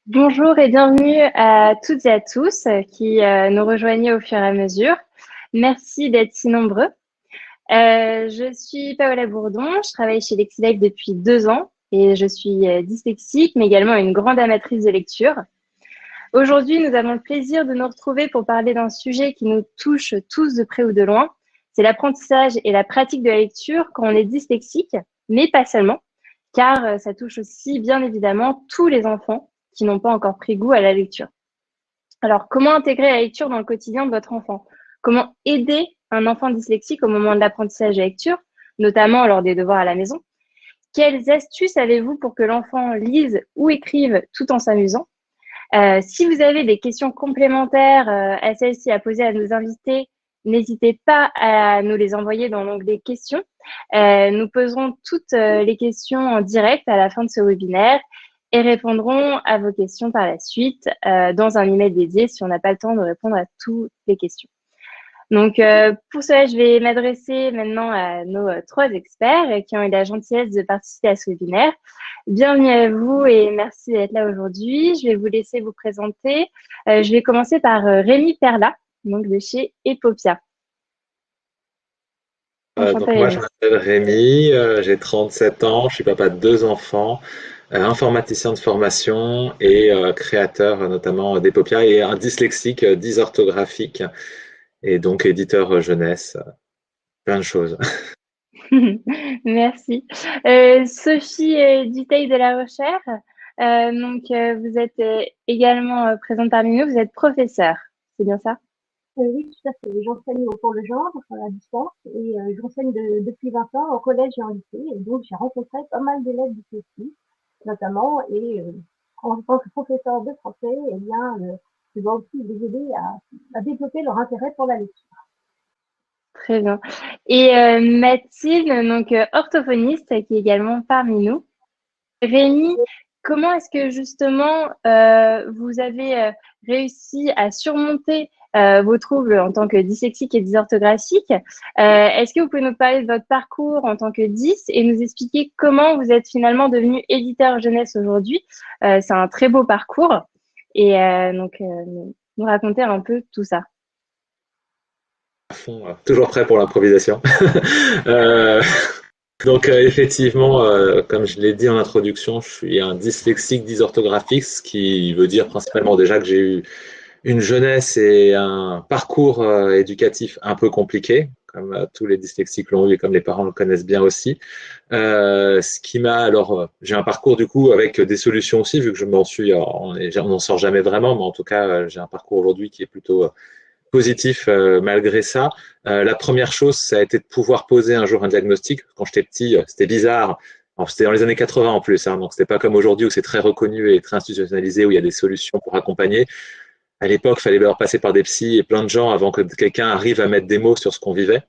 Bonjour et bienvenue à toutes et à tous qui nous rejoignez au fur et à mesure. Merci d'être si nombreux. Je suis Paola Bourdon, je travaille chez Lexilex depuis 2 ans et je suis dyslexique, mais également une grande amatrice de lecture. Aujourd'hui, nous avons le plaisir de nous retrouver pour parler d'un sujet qui nous touche tous de près ou de loin. C'est l'apprentissage et la pratique de la lecture quand on est dyslexique, mais pas seulement, car ça touche aussi bien évidemment tous les enfants qui n'ont pas encore pris goût à la lecture. Alors, comment intégrer la lecture dans le quotidien de votre enfant? Comment aider un enfant dyslexique au moment de l'apprentissage de la lecture, notamment lors des devoirs à la maison? Quelles astuces avez-vous pour que l'enfant lise ou écrive tout en s'amusant? Si vous avez des questions complémentaires à celles-ci à poser à nos invités, n'hésitez pas à nous les envoyer dans l'onglet questions. Nous poserons toutes les questions en direct à la fin de ce webinaire et répondrons à vos questions par la suite dans un email dédié si on n'a pas le temps de répondre à toutes les questions. Donc, pour cela, je vais m'adresser maintenant à nos 3 experts qui ont eu la gentillesse de participer à ce webinaire. Bienvenue à vous et merci d'être là aujourd'hui. Je vais vous laisser vous présenter. Je vais commencer par Rémi Perla, donc de chez Epopia. Donc Enchanté moi, je Rémi. m'appelle Rémi, j'ai 37 ans, je suis papa de 2 enfants, informaticien de formation et créateur notamment d'Epopia et un dyslexique, dysorthographique et donc éditeur jeunesse, plein de choses. Merci. Sophie Dutheil de la Rochère. Vous êtes également présente parmi nous. Vous êtes professeure, c'est bien ça? Oui, tout à fait. J'enseigne au cours Legendre à distance et j'enseigne depuis 20 ans au collège et en lycée. Et donc, j'ai rencontré pas mal d'élèves dyslexiques, notamment, et en tant que professeur de français, eh bien, je dois aussi les aider à développer leur intérêt pour la lecture. Très bien. Et Mathilde, donc orthophoniste, qui est également parmi nous. Rémi, comment est-ce que justement vous avez réussi à surmonter vos troubles en tant que dyslexique et dysorthographique? Est-ce que vous pouvez nous parler de votre parcours en tant que dys et nous expliquer comment vous êtes finalement devenu éditeur jeunesse aujourd'hui? C'est un très beau parcours et nous raconter un peu tout ça. À fond, toujours prêt pour l'improvisation. Euh, Effectivement, comme je l'ai dit en introduction, je suis un dyslexique dysorthographique, ce qui veut dire principalement déjà que j'ai eu une jeunesse et un parcours éducatif un peu compliqué, comme tous les dyslexiques l'ont eu et comme les parents le connaissent bien aussi. Ce qui m'a alors, j'ai un parcours du coup avec des solutions aussi, vu que je m'en suis, on n'en sort jamais vraiment, mais en tout cas, j'ai un parcours aujourd'hui qui est plutôt positif malgré ça. La première chose, ça a été de pouvoir poser un jour un diagnostic. Quand j'étais petit, c'était bizarre. C'était dans les années 80 en plus, hein, donc c'était pas comme aujourd'hui où c'est très reconnu et très institutionnalisé, où il y a des solutions pour accompagner. À l'époque, il fallait d'abord passer par des psys et plein de gens avant que quelqu'un arrive à mettre des mots sur ce qu'on vivait.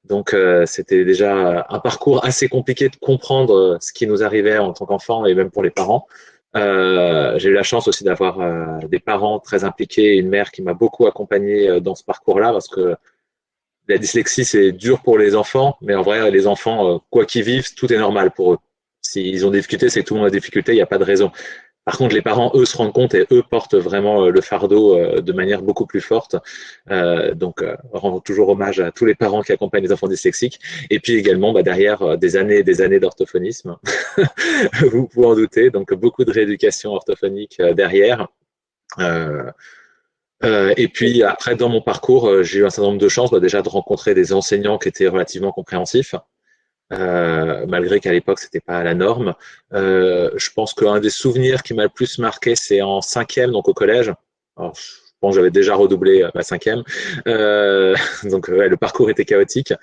Donc, c'était déjà un parcours assez compliqué de comprendre ce qui nous arrivait en tant qu'enfant et même pour les parents. J'ai eu la chance aussi d'avoir des parents très impliqués et une mère qui m'a beaucoup accompagné dans ce parcours-là parce que la dyslexie, c'est dur pour les enfants, mais en vrai, les enfants, quoi qu'ils vivent, tout est normal pour eux. S'ils ont des difficultés, c'est que tout le monde a des difficultés, il n'y a pas de raison. Par contre, les parents, eux, se rendent compte et eux portent vraiment le fardeau de manière beaucoup plus forte. Rend toujours hommage à tous les parents qui accompagnent les enfants dyslexiques. Et puis également, derrière, des années et des années d'orthophonisme, vous pouvez en douter. Donc, beaucoup de rééducation orthophonique derrière. Euh, et puis après, dans mon parcours, j'ai eu un certain nombre de chances, déjà de rencontrer des enseignants qui étaient relativement compréhensifs, malgré qu'à l'époque c'était pas la norme. Je pense qu'un des souvenirs qui m'a le plus marqué, c'est en cinquième, donc au collège. Alors, je pense que j'avais déjà redoublé ma cinquième, le parcours était chaotique.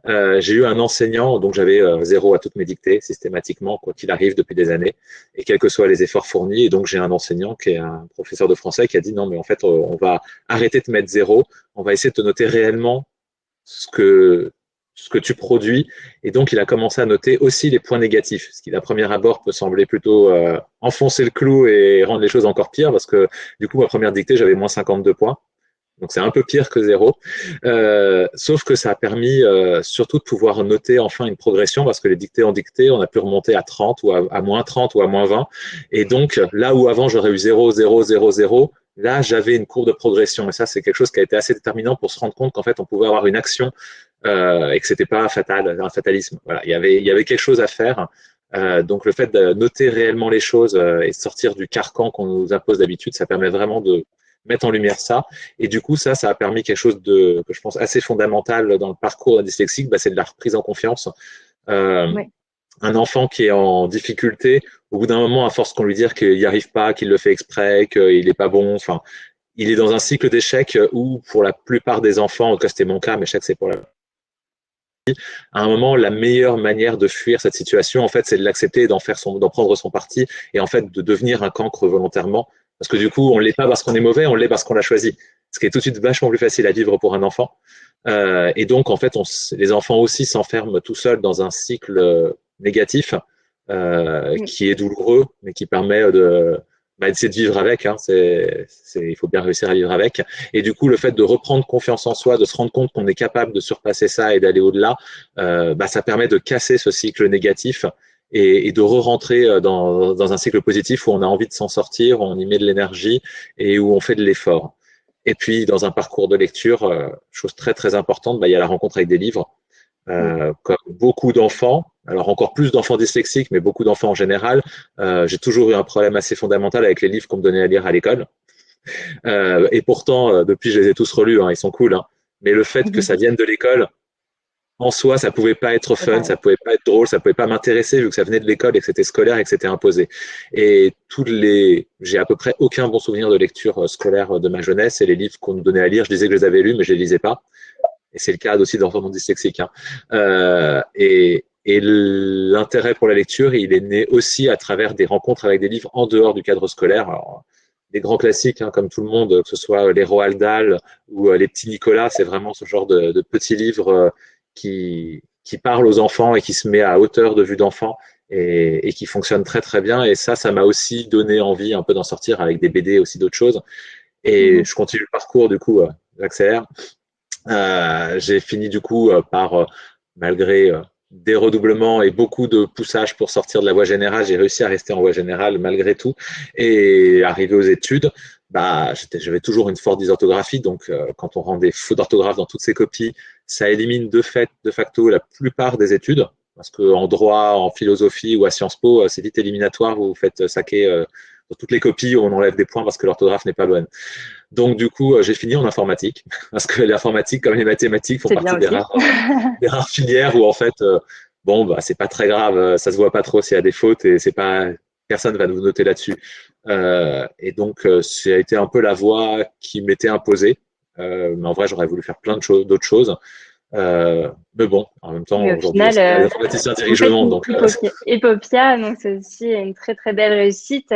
J'ai eu un enseignant, donc j'avais 0 à toutes mes dictées systématiquement, quoi qu'il arrive depuis des années, et quels que soient les efforts fournis. Et donc j'ai un enseignant qui est un professeur de français qui a dit non, mais en fait, on va arrêter de mettre 0, on va essayer de te noter réellement ce que ce que tu produis. Et donc, il a commencé à noter aussi les points négatifs, ce qui, à premier abord, peut sembler plutôt enfoncer le clou et rendre les choses encore pires, parce que du coup, ma première dictée, j'avais moins 52 points. Donc c'est un peu pire que zéro, sauf que ça a permis surtout de pouvoir noter enfin une progression parce que les dictées en dictée, on a pu remonter à 30 ou à moins 30 ou à moins 20. Et donc là où avant j'aurais eu 0, 0, 0, 0, là j'avais une courbe de progression. Et ça c'est quelque chose qui a été assez déterminant pour se rendre compte qu'en fait on pouvait avoir une action et que c'était pas fatal, un fatalisme. Voilà, il y avait quelque chose à faire. Donc le fait de noter réellement les choses et de sortir du carcan qu'on nous impose d'habitude, ça permet vraiment de mettre en lumière ça. Et du coup, ça a permis quelque chose que je pense assez fondamental dans le parcours d'un dyslexique, c'est de la reprise en confiance. Ouais. Un enfant qui est en difficulté, au bout d'un moment, à force qu'on lui dise qu'il n'y arrive pas, qu'il le fait exprès, qu'il n'est pas bon, enfin, il est dans un cycle d'échecs où, pour la plupart des enfants, en tout cas c'était mon cas, mais je sais que c'est pour la à un moment, la meilleure manière de fuir cette situation, en fait, c'est de l'accepter, d'en prendre son parti, et en fait, de devenir un cancre volontairement. Parce que du coup, on l'est pas parce qu'on est mauvais, on l'est parce qu'on l'a choisi. Ce qui est tout de suite vachement plus facile à vivre pour un enfant. Et donc, en fait, les enfants aussi s'enferment tout seuls dans un cycle négatif Oui. qui est douloureux, mais qui permet d'essayer de vivre avec. Hein. Il faut bien réussir à vivre avec. Et du coup, le fait de reprendre confiance en soi, de se rendre compte qu'on est capable de surpasser ça et d'aller au-delà, ça permet de casser ce cycle négatif et de re-rentrer dans un cycle positif où on a envie de s'en sortir, où on y met de l'énergie et où on fait de l'effort. Et puis, dans un parcours de lecture, chose très très importante, il y a la rencontre avec des livres. Comme beaucoup d'enfants, alors encore plus d'enfants dyslexiques, mais beaucoup d'enfants en général, j'ai toujours eu un problème assez fondamental avec les livres qu'on me donnait à lire à l'école. Et pourtant, depuis, je les ai tous relus, hein, ils sont cool. Hein. Mais le fait que ça vienne de l'école, en soi, ça pouvait pas être fun, ça pouvait pas être drôle, ça pouvait pas m'intéresser vu que ça venait de l'école et que c'était scolaire et que c'était imposé. Et j'ai à peu près aucun bon souvenir de lecture scolaire de ma jeunesse et les livres qu'on nous donnait à lire, je disais que je les avais lus, mais je les lisais pas. Et c'est le cas aussi d'enfants dyslexiques. Hein. Et l'intérêt pour la lecture, il est né aussi à travers des rencontres avec des livres en dehors du cadre scolaire. Alors, des grands classiques, hein, comme tout le monde, que ce soit les Roald Dahl ou les petits Nicolas, c'est vraiment ce genre de petits livres qui parlent aux enfants et qui se met à hauteur de vue d'enfant et qui fonctionne très très bien. Et ça m'a aussi donné envie un peu d'en sortir avec des BD aussi d'autres choses. Et je continue le parcours, du coup, j'accélère. J'ai fini du coup par, malgré des redoublements et beaucoup de poussage pour sortir de la voie générale, j'ai réussi à rester en voie générale malgré tout. Et arrivé aux études, j'avais toujours une forte dysorthographie. Donc, quand on rend des fautes d'orthographe dans toutes ces copies, ça élimine de facto la plupart des études. Parce qu'en droit, en philosophie ou à Sciences Po, c'est vite éliminatoire. Vous vous faites saquer dans toutes les copies où on enlève des points parce que l'orthographe n'est pas bonne. Donc, du coup, j'ai fini en informatique, parce que l'informatique, comme les mathématiques, font partie des rares filières où, en fait, c'est pas très grave, ça se voit pas trop s'il y a des fautes et personne va nous noter là-dessus. Et donc, ça a été un peu la voie qui m'était imposée. Mais en vrai, j'aurais voulu faire plein d'autres choses. Mais bon, en même temps, aujourd'hui, les informaticiens dirigent le monde. Donc, Epopia, donc c'est aussi une très très belle réussite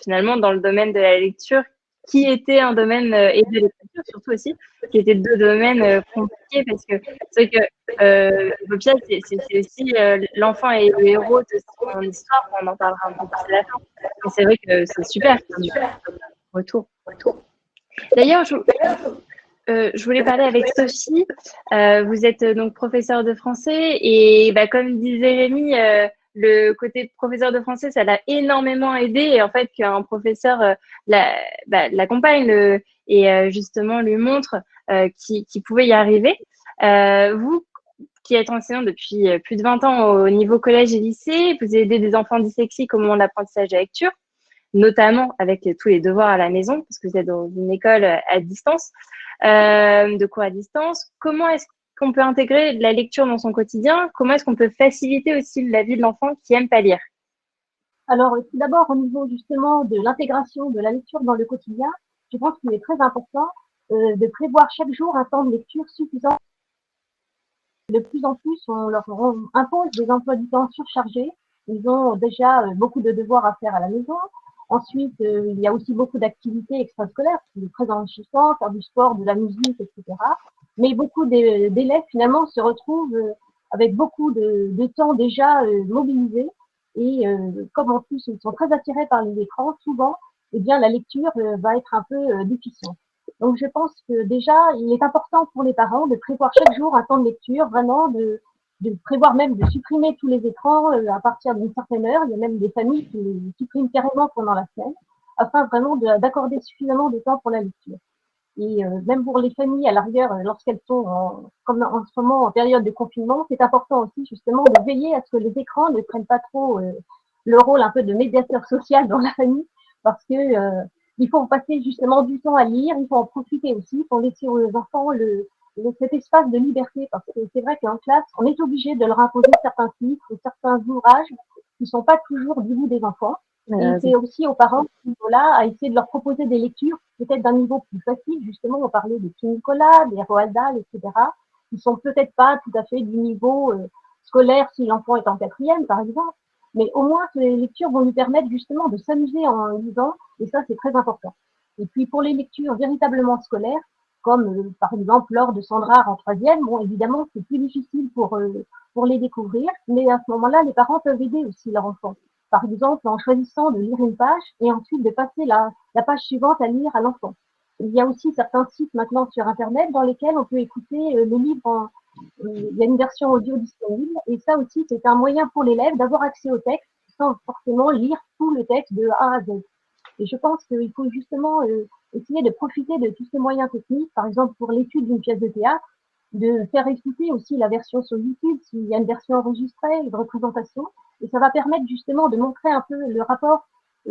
finalement dans le domaine de la lecture, qui était un domaine et de l'écriture surtout aussi, qui étaient deux domaines compliqués parce que c'est vrai que Epopia, c'est aussi l'enfant est le héros de son histoire. On en parlera un peu plus à la fin. Mais c'est vrai que c'est super. Retour. D'ailleurs, je voulais parler avec Sophie. Vous êtes donc professeur de français et comme disait Rémi, le côté professeur de français, ça l'a énormément aidé et en fait qu'un professeur l'accompagne et justement lui montre qu'il pouvait y arriver. Vous qui êtes enseignant depuis plus de 20 ans au niveau collège et lycée, vous aidez des enfants dyslexiques au moment de l'apprentissage de la lecture, notamment avec tous les devoirs à la maison, parce que vous êtes dans une école à distance, de cours à distance. Comment est-ce qu'on peut intégrer la lecture dans son quotidien? Comment est-ce qu'on peut faciliter aussi la vie de l'enfant qui aime pas lire? Alors, tout d'abord, au niveau justement de l'intégration de la lecture dans le quotidien, je pense qu'il est très important de prévoir chaque jour un temps de lecture suffisant. De plus en plus, on leur impose des emplois du temps surchargés. Ils ont déjà beaucoup de devoirs à faire à la maison. Ensuite, il y a aussi beaucoup d'activités extrascolaires, qui sont très enrichissantes, faire du sport, de la musique, etc. Mais beaucoup d'élèves, finalement, se retrouvent avec beaucoup de temps déjà mobilisé. Et comme en plus, ils sont très attirés par les écrans, souvent, eh bien, la lecture va être un peu déficiente. Donc, je pense que déjà, il est important pour les parents de prévoir chaque jour un temps de lecture, vraiment de prévoir même de supprimer tous les écrans à partir d'une certaine heure. Il y a même des familles qui les suppriment carrément pendant la semaine, afin vraiment d'accorder suffisamment de temps pour la lecture. Et même pour les familles, à l'arrière, lorsqu'elles sont comme en ce moment en période de confinement, c'est important aussi justement de veiller à ce que les écrans ne prennent pas trop le rôle un peu de médiateur social dans la famille, parce que il faut passer justement du temps à lire, il faut en profiter aussi pour laisser aux enfants cet espace de liberté, parce que c'est vrai qu'en classe, on est obligé de leur imposer certains titres ou certains ouvrages qui sont pas toujours du goût des enfants. Et c'est aussi aux parents là à essayer de leur proposer des lectures peut-être d'un niveau plus facile. Justement, on parlait de Petit Nicolas, des Roald Dahl, etc. Qui sont peut-être pas tout à fait du niveau scolaire si l'enfant est en quatrième, par exemple. Mais au moins, ces lectures vont lui permettre justement de s'amuser en lisant, et ça, c'est très important. Et puis, pour les lectures véritablement scolaires, comme par exemple lors de Sandrard en troisième, bon, évidemment, c'est plus difficile pour les découvrir, mais à ce moment-là, les parents peuvent aider aussi leur enfant. Par exemple, en choisissant de lire une page et ensuite de passer la page suivante à lire à l'enfant. Il y a aussi certains sites maintenant sur Internet dans lesquels on peut écouter les livres il y a une version audio disponible et ça aussi, c'est un moyen pour l'élève d'avoir accès au texte sans forcément lire tout le texte de A à Z. Et je pense qu'il faut justement essayer de profiter de tous ces moyens techniques, par exemple pour l'étude d'une pièce de théâtre, de faire écouter aussi la version sur YouTube s'il y a une version enregistrée de représentation. Et ça va permettre justement de montrer un peu le rapport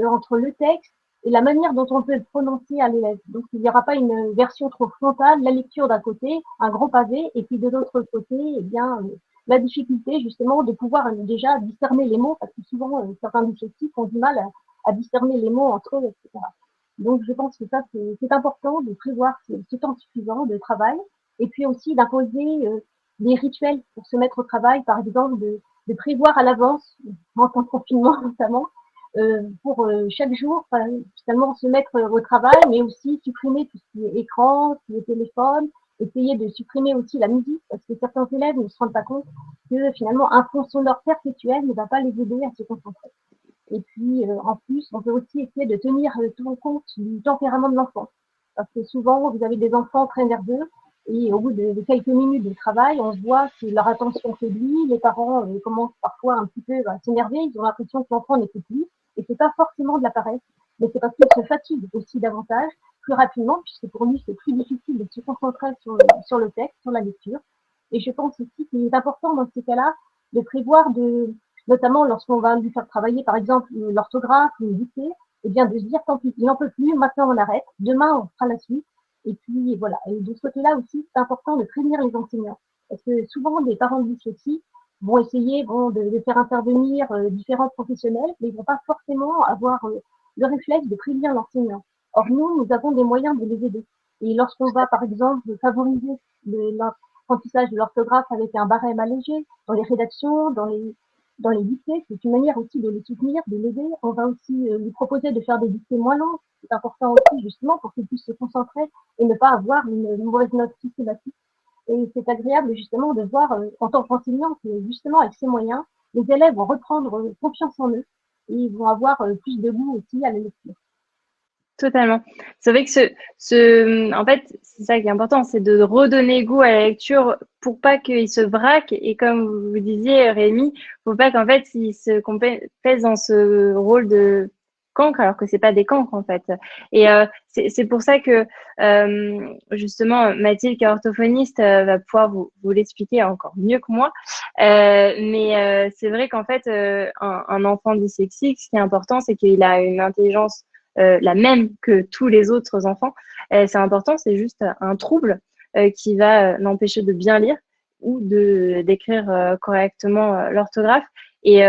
entre le texte et la manière dont on peut le prononcer à l'élève. Donc il n'y aura pas une version trop frontale, la lecture d'un côté, un gros pavé, et puis de l'autre côté, eh bien la difficulté justement de pouvoir déjà discerner les mots, parce que souvent certains dyslexiques ont du mal à discerner les mots entre eux, etc. Donc je pense que ça c'est important de prévoir ce temps suffisant de travail, et puis aussi d'imposer des rituels pour se mettre au travail, par exemple de prévoir à l'avance, en temps de confinement notamment, pour chaque jour, finalement se mettre au travail, mais aussi supprimer tout ce qui est écran, tout ce qui est téléphone, essayer de supprimer aussi la musique, parce que certains élèves ne se rendent pas compte que finalement un fond sonore perpétuel ne va pas les aider à se concentrer. Et puis en plus, on peut aussi essayer de tenir tout compte du tempérament de l'enfant, parce que souvent vous avez des enfants très nerveux et au bout de quelques minutes de travail, on voit que leur attention faiblit, les parents commencent parfois un petit peu à s'énerver, ils ont l'impression que l'enfant n'écoute plus, et c'est pas forcément de la paresse, mais c'est parce qu'il se fatigue aussi davantage, plus rapidement, puisque pour lui c'est plus difficile de se concentrer sur le texte, sur la lecture. Et je pense aussi qu'il est important dans ces cas-là de prévoir notamment lorsqu'on va lui faire travailler par exemple l'orthographe ou le dictée, eh bien de se dire tant pis, il n'en peut plus, maintenant on arrête, demain on fera la suite. Et puis voilà. Et de ce côté-là aussi, c'est important de prévenir les enseignants. Parce que souvent, des parents de dyslexie vont essayer de faire intervenir différents professionnels, mais ils vont pas forcément avoir le réflexe de prévenir l'enseignant. Or, nous avons des moyens de les aider. Et lorsqu'on va, par exemple, favoriser l'apprentissage de l'orthographe avec un barème allégé dans les rédactions, dans les dictées, c'est une manière aussi de les soutenir, de l'aider. On va aussi lui proposer de faire des dictées moins longues. C'est important aussi, justement, pour qu'il puisse se concentrer et ne pas avoir une mauvaise note systématique. Et c'est agréable, justement, de voir, en tant qu'enseignant, que, justement, avec ces moyens, les élèves vont reprendre confiance en eux et ils vont avoir plus de goût aussi à la lecture. Totalement. C'est vrai que en fait, c'est ça qui est important, c'est de redonner goût à la lecture pour pas qu'il se braque. Et comme vous disiez, Rémi, faut pas qu'en fait, il se pèse dans ce rôle de cancre, alors que c'est pas des cancres, en fait. Et c'est pour ça que, justement, Mathilde, qui est orthophoniste, va pouvoir vous l'expliquer encore mieux que moi. Mais c'est vrai qu'en fait, un enfant dyslexique, ce qui est important, c'est qu'il a une intelligence la même que tous les autres enfants. C'est important, c'est juste un trouble qui va l'empêcher de bien lire ou d'écrire correctement l'orthographe. Et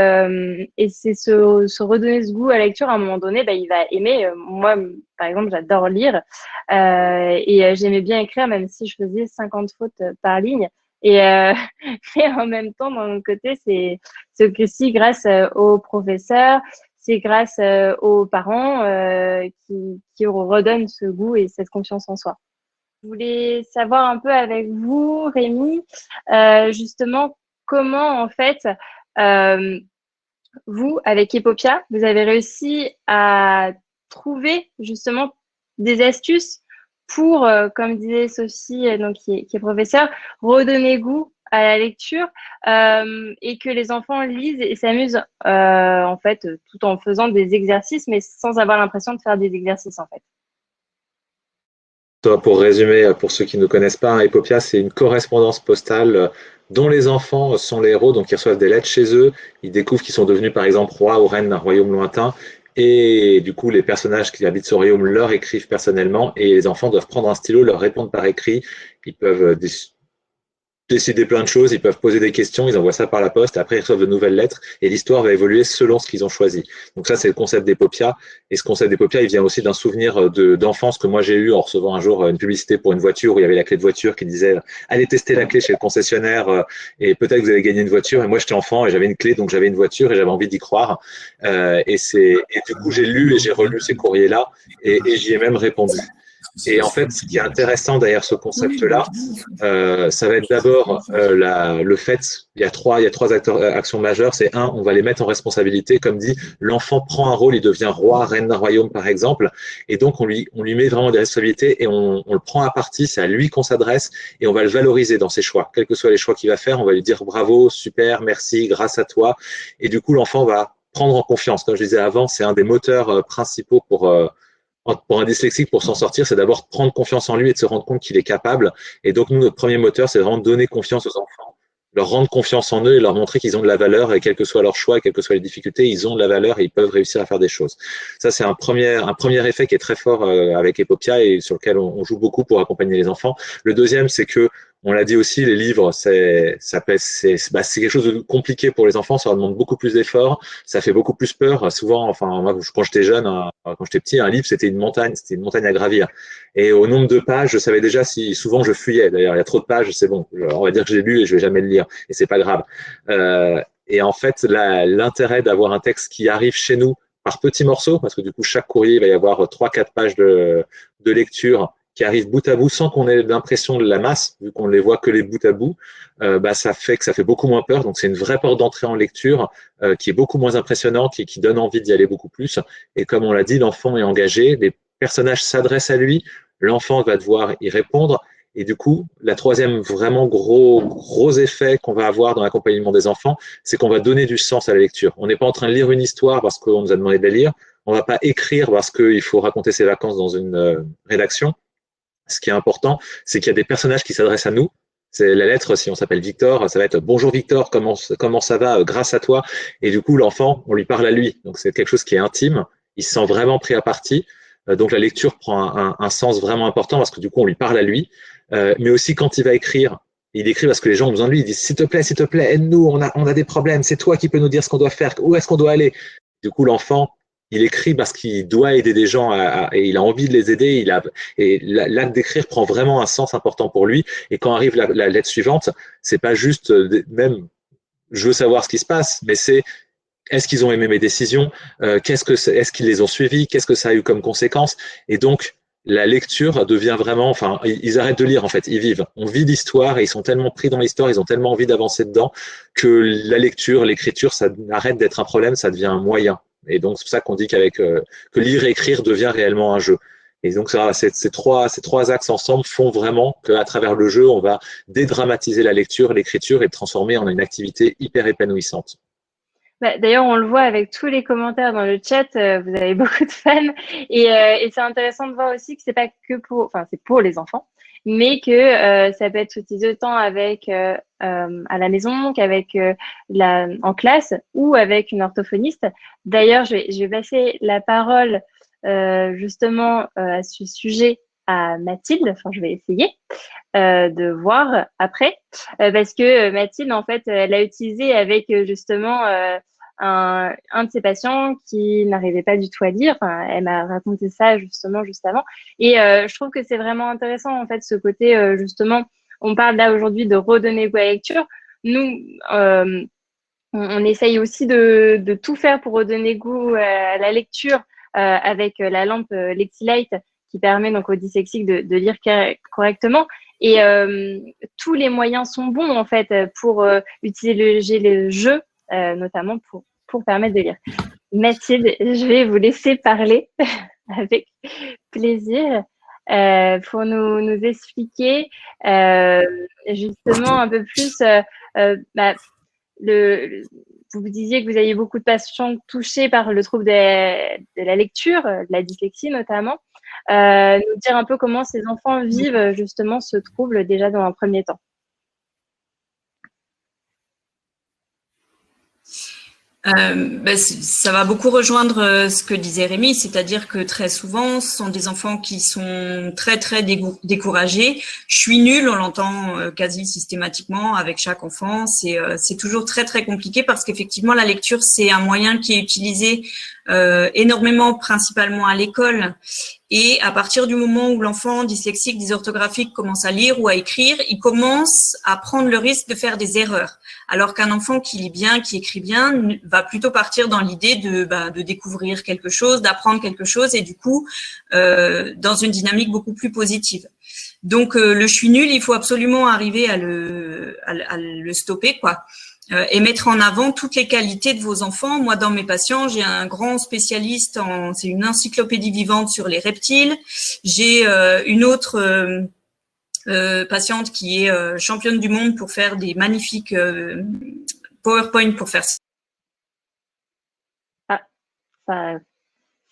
c'est se redonner ce goût à la lecture. À un moment donné, il va aimer. Moi, par exemple, j'adore lire et j'aimais bien écrire, même si je faisais 50 fautes par ligne. Et mais en même temps, d'un autre côté, c'est que si grâce aux professeurs, c'est grâce aux parents qui redonnent ce goût et cette confiance en soi. Je voulais savoir un peu avec vous, Rémi, justement, comment en fait, vous, avec Epopia, vous avez réussi à trouver justement des astuces pour, comme disait Sophie, donc qui est professeure, redonner goût à la lecture et que les enfants lisent et s'amusent en fait tout en faisant des exercices, mais sans avoir l'impression de faire des exercices en fait. Pour résumer, pour ceux qui ne connaissent pas, Epopia, c'est une correspondance postale dont les enfants sont les héros, donc ils reçoivent des lettres chez eux, ils découvrent qu'ils sont devenus par exemple rois ou reines d'un royaume lointain, et du coup les personnages qui habitent ce royaume leur écrivent personnellement, et les enfants doivent prendre un stylo, leur répondre par écrit, ils peuvent décider plein de choses, ils peuvent poser des questions, ils envoient ça par la poste, après ils reçoivent de nouvelles lettres et l'histoire va évoluer selon ce qu'ils ont choisi. Donc ça c'est le concept d'Epopia et ce concept d'Epopia il vient aussi d'un souvenir d'enfance que moi j'ai eu en recevant un jour une publicité pour une voiture où il y avait la clé de voiture qui disait allez tester la clé chez le concessionnaire et peut-être que vous allez gagner une voiture et moi j'étais enfant et j'avais une clé donc j'avais une voiture et j'avais envie d'y croire et du coup j'ai lu et j'ai relu ces courriers là et j'y ai même répondu. Et en fait, ce qui est intéressant derrière ce concept-là, ça va être d'abord le fait, il y a trois actions majeures. C'est un, on va les mettre en responsabilité. Comme dit, l'enfant prend un rôle, il devient roi, reine d'un royaume, par exemple. Et donc, on lui met vraiment des responsabilités et on le prend à partie. C'est à lui qu'on s'adresse et on va le valoriser dans ses choix. Quels que soient les choix qu'il va faire, on va lui dire bravo, super, merci, grâce à toi. Et du coup, l'enfant va prendre en confiance. Comme je disais avant, c'est un des moteurs principaux pour un dyslexique, pour s'en sortir, c'est d'abord prendre confiance en lui et de se rendre compte qu'il est capable. Et donc, nous, notre premier moteur, c'est vraiment donner confiance aux enfants, leur rendre confiance en eux et leur montrer qu'ils ont de la valeur et quels que soient leurs choix, et quelles que soient les difficultés, ils ont de la valeur et ils peuvent réussir à faire des choses. Ça, c'est un premier effet qui est très fort avec Epopia et sur lequel on joue beaucoup pour accompagner les enfants. Le deuxième, c'est que on l'a dit aussi, les livres, c'est quelque chose de compliqué pour les enfants, ça leur demande beaucoup plus d'efforts, ça fait beaucoup plus peur. Souvent, enfin, moi, quand j'étais jeune, quand j'étais petit, un livre, c'était une montagne à gravir. Et au nombre de pages, je savais déjà si souvent je fuyais. D'ailleurs, il y a trop de pages, c'est bon. On va dire que j'ai lu et je vais jamais le lire, et c'est pas grave. Et en fait, l'intérêt d'avoir un texte qui arrive chez nous par petits morceaux, parce que du coup, chaque courrier, il va y avoir 3-4 pages de lecture qui arrivent bout à bout sans qu'on ait l'impression de la masse, vu qu'on ne les voit que les bout à bout, ça fait que ça fait beaucoup moins peur. Donc c'est une vraie porte d'entrée en lecture qui est beaucoup moins impressionnante et qui donne envie d'y aller beaucoup plus. Et comme on l'a dit, l'enfant est engagé, les personnages s'adressent à lui, l'enfant va devoir y répondre. Et du coup, la troisième vraiment gros effet qu'on va avoir dans l'accompagnement des enfants, c'est qu'on va donner du sens à la lecture. On n'est pas en train de lire une histoire parce qu'on nous a demandé de la lire. On ne va pas écrire parce qu'il faut raconter ses vacances dans une rédaction. Ce qui est important, c'est qu'il y a des personnages qui s'adressent à nous. C'est la lettre, si on s'appelle Victor, ça va être bonjour Victor, comment ça va, grâce à toi. Et du coup, l'enfant, on lui parle à lui. Donc c'est quelque chose qui est intime. Il se sent vraiment pris à partie. Donc la lecture prend un sens vraiment important parce que du coup, on lui parle à lui. Mais aussi quand il va écrire, il écrit parce que les gens ont besoin de lui. Ils disent s'il te plaît, aide-nous, on a des problèmes. C'est toi qui peux nous dire ce qu'on doit faire. Où est-ce qu'on doit aller? Du coup, l'enfant, il écrit parce qu'il doit aider des gens et il a envie de les aider. Et l'acte d'écrire prend vraiment un sens important pour lui. Et quand arrive la lettre suivante, c'est pas juste même je veux savoir ce qui se passe, mais c'est est-ce qu'ils ont aimé mes décisions, est-ce qu'ils les ont suivies, qu'est-ce que ça a eu comme conséquence. Et donc la lecture devient vraiment, enfin, ils arrêtent de lire en fait, ils vivent. On vit l'histoire et ils sont tellement pris dans l'histoire, ils ont tellement envie d'avancer dedans que la lecture, l'écriture, ça arrête d'être un problème, ça devient un moyen. Et donc c'est pour ça qu'on dit que lire et écrire devient réellement un jeu. Et donc ça, ces trois axes ensemble font vraiment qu'à travers le jeu, on va dédramatiser la lecture, l'écriture et le transformer en une activité hyper épanouissante. Bah, d'ailleurs, on le voit avec tous les commentaires dans le chat, vous avez beaucoup de fans et c'est intéressant de voir aussi que c'est pas que pour, enfin c'est pour les enfants, mais que ça peut être utilisé autant avec à la maison qu'avec en classe ou avec une orthophoniste. D'ailleurs, je vais passer la parole justement à ce sujet à Mathilde. Enfin, je vais essayer de voir après parce que Mathilde, en fait, elle a utilisé avec justement un de ses patients qui n'arrivait pas du tout à lire. Enfin, elle m'a raconté ça justement juste avant. Et je trouve que c'est vraiment intéressant, en fait, ce côté, justement, on parle là aujourd'hui de redonner goût à la lecture. Nous, on essaye aussi de tout faire pour redonner goût à la lecture avec la lampe LexiLight qui permet donc aux dyslexiques de lire correctement. Et tous les moyens sont bons, en fait, pour utiliser le jeu, notamment pour permettre de lire. Mathilde, je vais vous laisser parler avec plaisir. pour nous expliquer justement un peu plus bah, vous disiez que vous aviez beaucoup de patients touchés par le trouble de la lecture, de la dyslexie notamment. Nous dire un peu comment ces enfants vivent justement ce trouble déjà dans un premier temps. Ça va beaucoup rejoindre ce que disait Rémi, c'est-à-dire que très souvent, ce sont des enfants qui sont très très découragés. Je suis nulle, on l'entend quasi systématiquement avec chaque enfant. C'est toujours très très compliqué parce qu'effectivement la lecture c'est un moyen qui est utilisé énormément, principalement à l'école. Et à partir du moment où l'enfant dyslexique, dysorthographique commence à lire ou à écrire, il commence à prendre le risque de faire des erreurs. Alors qu'un enfant qui lit bien, qui écrit bien, va plutôt partir dans l'idée de découvrir quelque chose, d'apprendre quelque chose et du coup, dans une dynamique beaucoup plus positive. Donc, le je suis nul, il faut absolument arriver à le stopper, quoi. Et mettre en avant toutes les qualités de vos enfants. Moi, dans mes patients, j'ai un grand spécialiste c'est une encyclopédie vivante sur les reptiles. J'ai une autre patiente qui est championne du monde pour faire des magnifiques PowerPoint pour faire ça. Ah,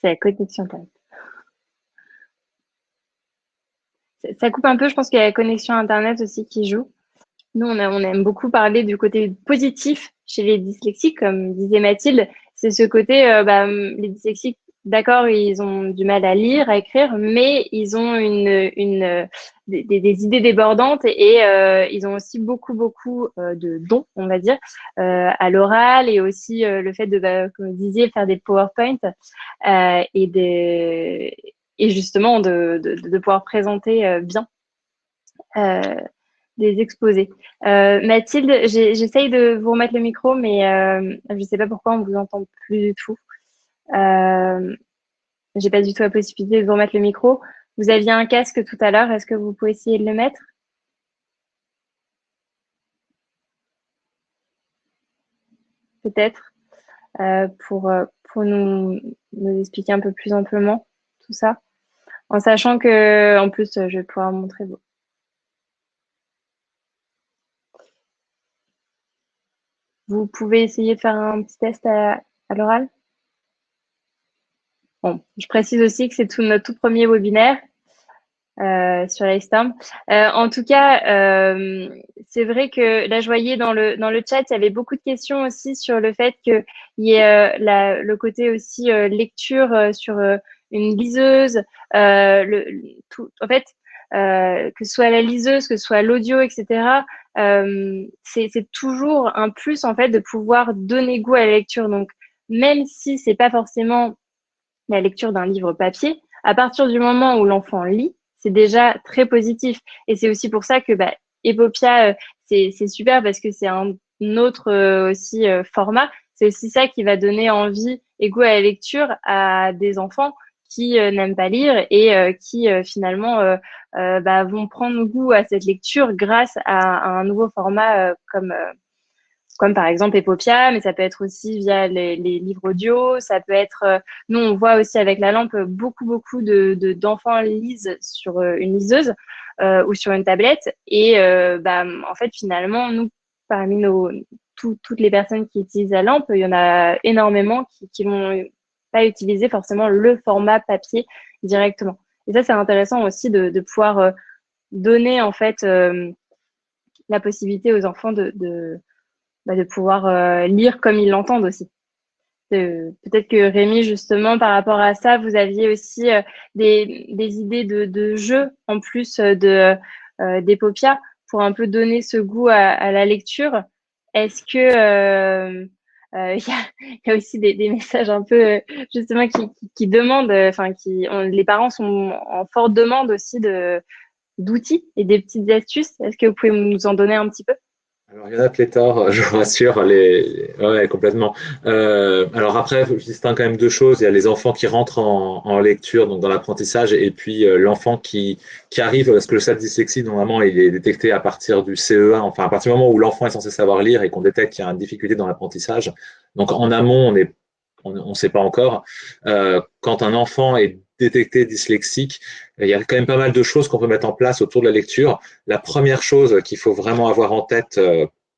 c'est la connexion quand même. Ça coupe un peu, je pense qu'il y a la connexion Internet aussi qui joue. Nous, on aime beaucoup parler du côté positif chez les dyslexiques, comme disait Mathilde. C'est ce côté, les dyslexiques, d'accord, ils ont du mal à lire, à écrire, mais ils ont des idées débordantes et ils ont aussi beaucoup de dons, on va dire, à l'oral et aussi le fait de, comme vous disiez, faire des PowerPoint et justement de pouvoir présenter bien. Des exposés. Mathilde, j'essaye de vous remettre le micro, mais je ne sais pas pourquoi on ne vous entend plus du tout. J'ai pas du tout la possibilité de vous remettre le micro. Vous aviez un casque tout à l'heure, est-ce que vous pouvez essayer de le mettre? Peut-être, pour nous expliquer un peu plus amplement tout ça. En sachant que, en plus, je vais pouvoir montrer vos. Vous pouvez essayer de faire un petit test à l'oral? Bon, je précise aussi que c'est notre tout premier webinaire sur l'Icetorm. En tout cas, c'est vrai que là, je voyais dans le chat, il y avait beaucoup de questions aussi sur le fait qu'il y ait le côté aussi lecture sur une liseuse. En fait, que ce soit la liseuse, que ce soit l'audio, etc. C'est toujours un plus en fait de pouvoir donner goût à la lecture. Donc, même si c'est pas forcément la lecture d'un livre papier, à partir du moment où l'enfant lit, c'est déjà très positif. Et c'est aussi pour ça que Epopia, c'est super parce que c'est un autre aussi format. C'est aussi ça qui va donner envie et goût à la lecture à des enfants qui n'aiment pas lire et qui finalement vont prendre goût à cette lecture grâce à un nouveau format comme par exemple Epopia, mais ça peut être aussi via les livres audio, ça peut être, nous on voit aussi avec la lampe beaucoup d'enfants lisent sur une liseuse ou sur une tablette et en fait finalement nous parmi toutes les personnes qui utilisent la lampe, il y en a énormément qui vont pas utiliser forcément le format papier directement. Et ça c'est intéressant aussi de pouvoir donner en fait la possibilité aux enfants de pouvoir lire comme ils l'entendent aussi. Peut-être que Rémi, justement, par rapport à ça, vous aviez aussi des idées de jeux en plus d'Epopia pour un peu donner ce goût à la lecture. Est-ce que il y a aussi des messages un peu justement qui demandent, les parents sont en forte demande aussi d'outils et des petites astuces. Est-ce que vous pouvez nous en donner un petit peu? Alors, il y en a pléthore, je vous rassure, ouais, complètement. Alors après, je distingue quand même deux choses. Il y a les enfants qui rentrent en lecture, donc dans l'apprentissage, et puis l'enfant qui arrive, parce que le stade dyslexie, normalement, il est détecté à partir du CE1, enfin à partir du moment où l'enfant est censé savoir lire et qu'on détecte qu'il y a une difficulté dans l'apprentissage. Donc en amont, on ne sait pas encore. Quand un enfant est détecté dyslexique, il y a quand même pas mal de choses qu'on peut mettre en place autour de la lecture. La première chose qu'il faut vraiment avoir en tête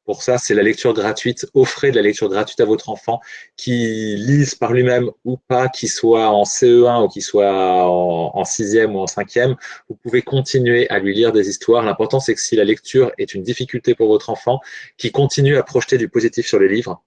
pour ça, c'est la lecture gratuite. Offrez de la lecture gratuite à votre enfant, qui lise par lui-même ou pas, qu'il soit en CE1 ou qu'il soit en 6e ou en 5e. Vous pouvez continuer à lui lire des histoires. L'important, c'est que si la lecture est une difficulté pour votre enfant, qu'il continue à projeter du positif sur les livres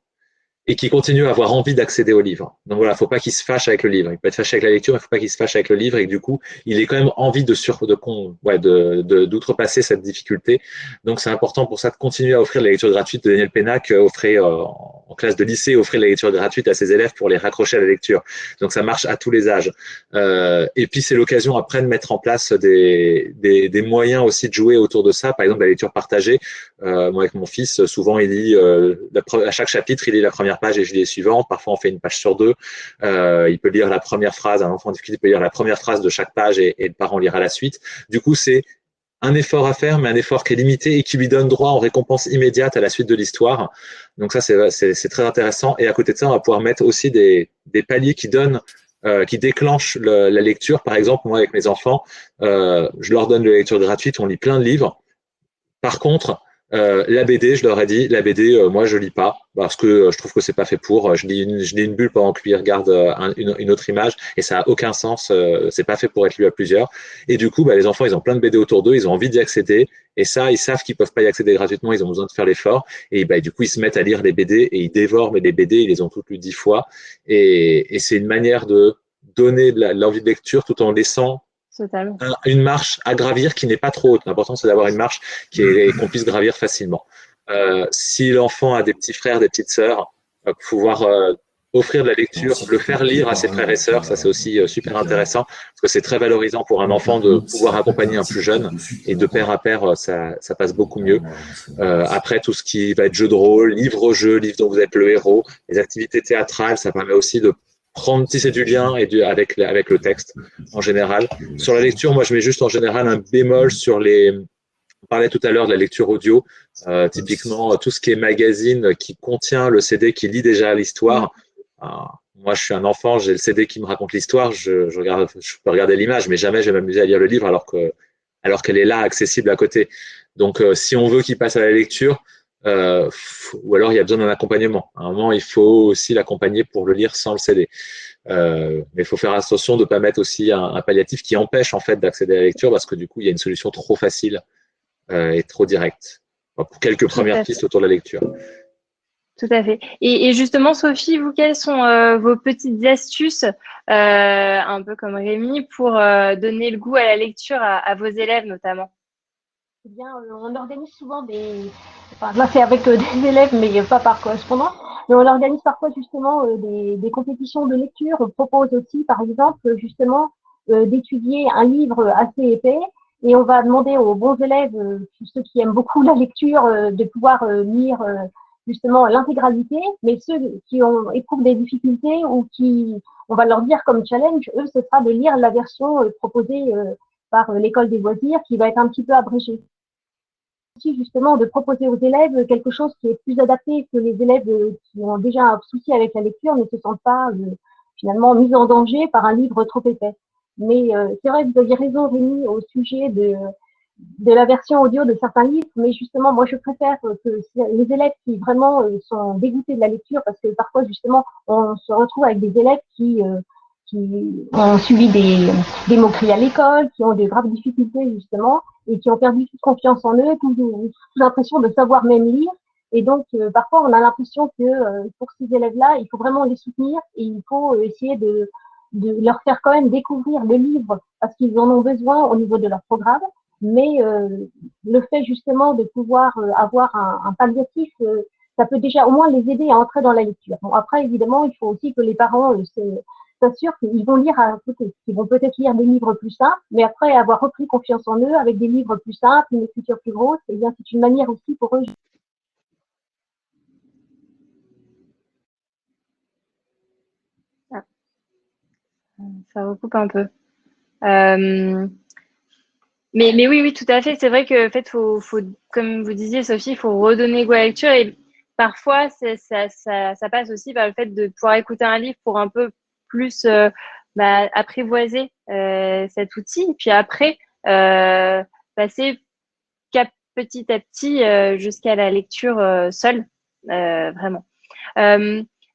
et qui continue à avoir envie d'accéder au livre. Donc voilà, il ne faut pas qu'il se fâche avec le livre. Il peut être fâché avec la lecture, mais il ne faut pas qu'il se fâche avec le livre et que du coup, il ait quand même envie d'outrepasser cette difficulté. Donc c'est important pour ça de continuer à offrir la lecture gratuite. Daniel Pénac offrait en classe de lycée, offrait la lecture gratuite à ses élèves pour les raccrocher à la lecture. Donc ça marche à tous les âges. Et puis c'est l'occasion après de mettre en place des moyens aussi de jouer autour de ça. Par exemple, la lecture partagée. Moi avec mon fils, souvent il lit à chaque chapitre, il lit la première page et je lis les suivantes. Parfois, on fait une page sur deux. Il peut lire la première phrase. Un enfant en difficulté peut lire la première phrase de chaque page et le parent lira la suite. Du coup, c'est un effort à faire, mais un effort qui est limité et qui lui donne droit en récompense immédiate à la suite de l'histoire. Donc ça, c'est très intéressant. Et à côté de ça, on va pouvoir mettre aussi des paliers qui déclenchent la lecture. Par exemple, moi, avec mes enfants, je leur donne de la lecture gratuite. On lit plein de livres. Par contre, la BD, je leur ai dit, la BD, moi, je lis pas parce que je trouve que c'est pas fait pour. Je lis une bulle pendant que lui regarde une autre image et ça a aucun sens. C'est pas fait pour être lu à plusieurs. Et du coup, les enfants, ils ont plein de BD autour d'eux, ils ont envie d'y accéder. Et ça, ils savent qu'ils peuvent pas y accéder gratuitement, ils ont besoin de faire l'effort. Et du coup, ils se mettent à lire les BD et ils dévorent les BD, ils les ont toutes lues 10 fois. Et c'est une manière de donner l'envie de lecture tout en laissant Totalement. une marche à gravir qui n'est pas trop haute. L'important, c'est d'avoir une marche qu'on puisse gravir facilement. Si l'enfant a des petits frères, des petites sœurs, pouvoir offrir de la lecture, le faire lire à ses frères et sœurs, ça c'est aussi super intéressant parce que c'est très valorisant pour un enfant de pouvoir accompagner un plus jeune et de pair à pair, ça passe beaucoup mieux. Après, tout ce qui va être jeu de rôle, livre-jeu, livre dont vous êtes le héros, les activités théâtrales, ça permet aussi de tisser du lien avec le texte en général. Sur la lecture, moi je mets juste en général un bémol sur on parlait tout à l'heure de la lecture audio, typiquement tout ce qui est magazine qui contient le CD qui lit déjà l'histoire. Moi je suis un enfant, j'ai le CD qui me raconte l'histoire, je peux regarder l'image, mais jamais je vais m'amuser à lire le livre alors qu'elle est là, accessible à côté. Donc si on veut qu'il passe à la lecture, ou alors il y a besoin d'un accompagnement. À un moment, il faut aussi l'accompagner pour le lire sans le CD. Mais il faut faire attention de ne pas mettre aussi un palliatif qui empêche en fait d'accéder à la lecture parce que du coup, il y a une solution trop facile et trop directe. Pour quelques premières pistes autour de la lecture. Tout à fait. Et justement, Sophie, vous, quelles sont vos petites astuces, un peu comme Rémi, pour donner le goût à la lecture à vos élèves notamment? Eh bien, on organise souvent là c'est avec des élèves, mais pas par correspondance. Mais on organise parfois justement des compétitions de lecture. On propose aussi, par exemple, justement, d'étudier un livre assez épais. Et on va demander aux bons élèves, ceux qui aiment beaucoup la lecture, de pouvoir lire justement l'intégralité. Mais ceux qui éprouvent des difficultés ou on va leur dire comme challenge, eux, ce sera de lire la version proposée par l'école des loisirs, qui va être un petit peu abrégée. Aussi justement de proposer aux élèves quelque chose qui est plus adapté, que les élèves qui ont déjà un souci avec la lecture ne se sentent pas finalement mis en danger par un livre trop épais. Mais c'est vrai, vous aviez raison Rémi au sujet de la version audio de certains livres, mais justement moi je préfère que les élèves qui vraiment sont dégoûtés de la lecture, parce que parfois justement on se retrouve avec des élèves qui ont subi des moqueries à l'école, qui ont de graves difficultés justement, et qui ont perdu toute confiance en eux, toute l'impression de savoir même lire. Et donc, parfois, on a l'impression que pour ces élèves-là, il faut vraiment les soutenir et il faut essayer de leur faire quand même découvrir le livre parce qu'ils en ont besoin au niveau de leur programme. Mais le fait justement de pouvoir avoir un palliatif, ça peut déjà au moins les aider à entrer dans la lecture. Bon, après, évidemment, il faut aussi que les parents s'assurent qu'ils vont lire à côté. Ils vont peut-être lire des livres plus simples, mais après avoir repris confiance en eux avec des livres plus simples, une écriture plus grosse, eh bien, c'est une manière aussi pour eux. Ça recoupe un peu. Mais oui, tout à fait. C'est vrai que, en fait, faut, comme vous disiez, Sophie, il faut redonner goût à la lecture. Et parfois, ça passe aussi par le fait de pouvoir écouter un livre pour un peu plus apprivoiser cet outil, et puis après passer petit à petit jusqu'à la lecture seule, vraiment.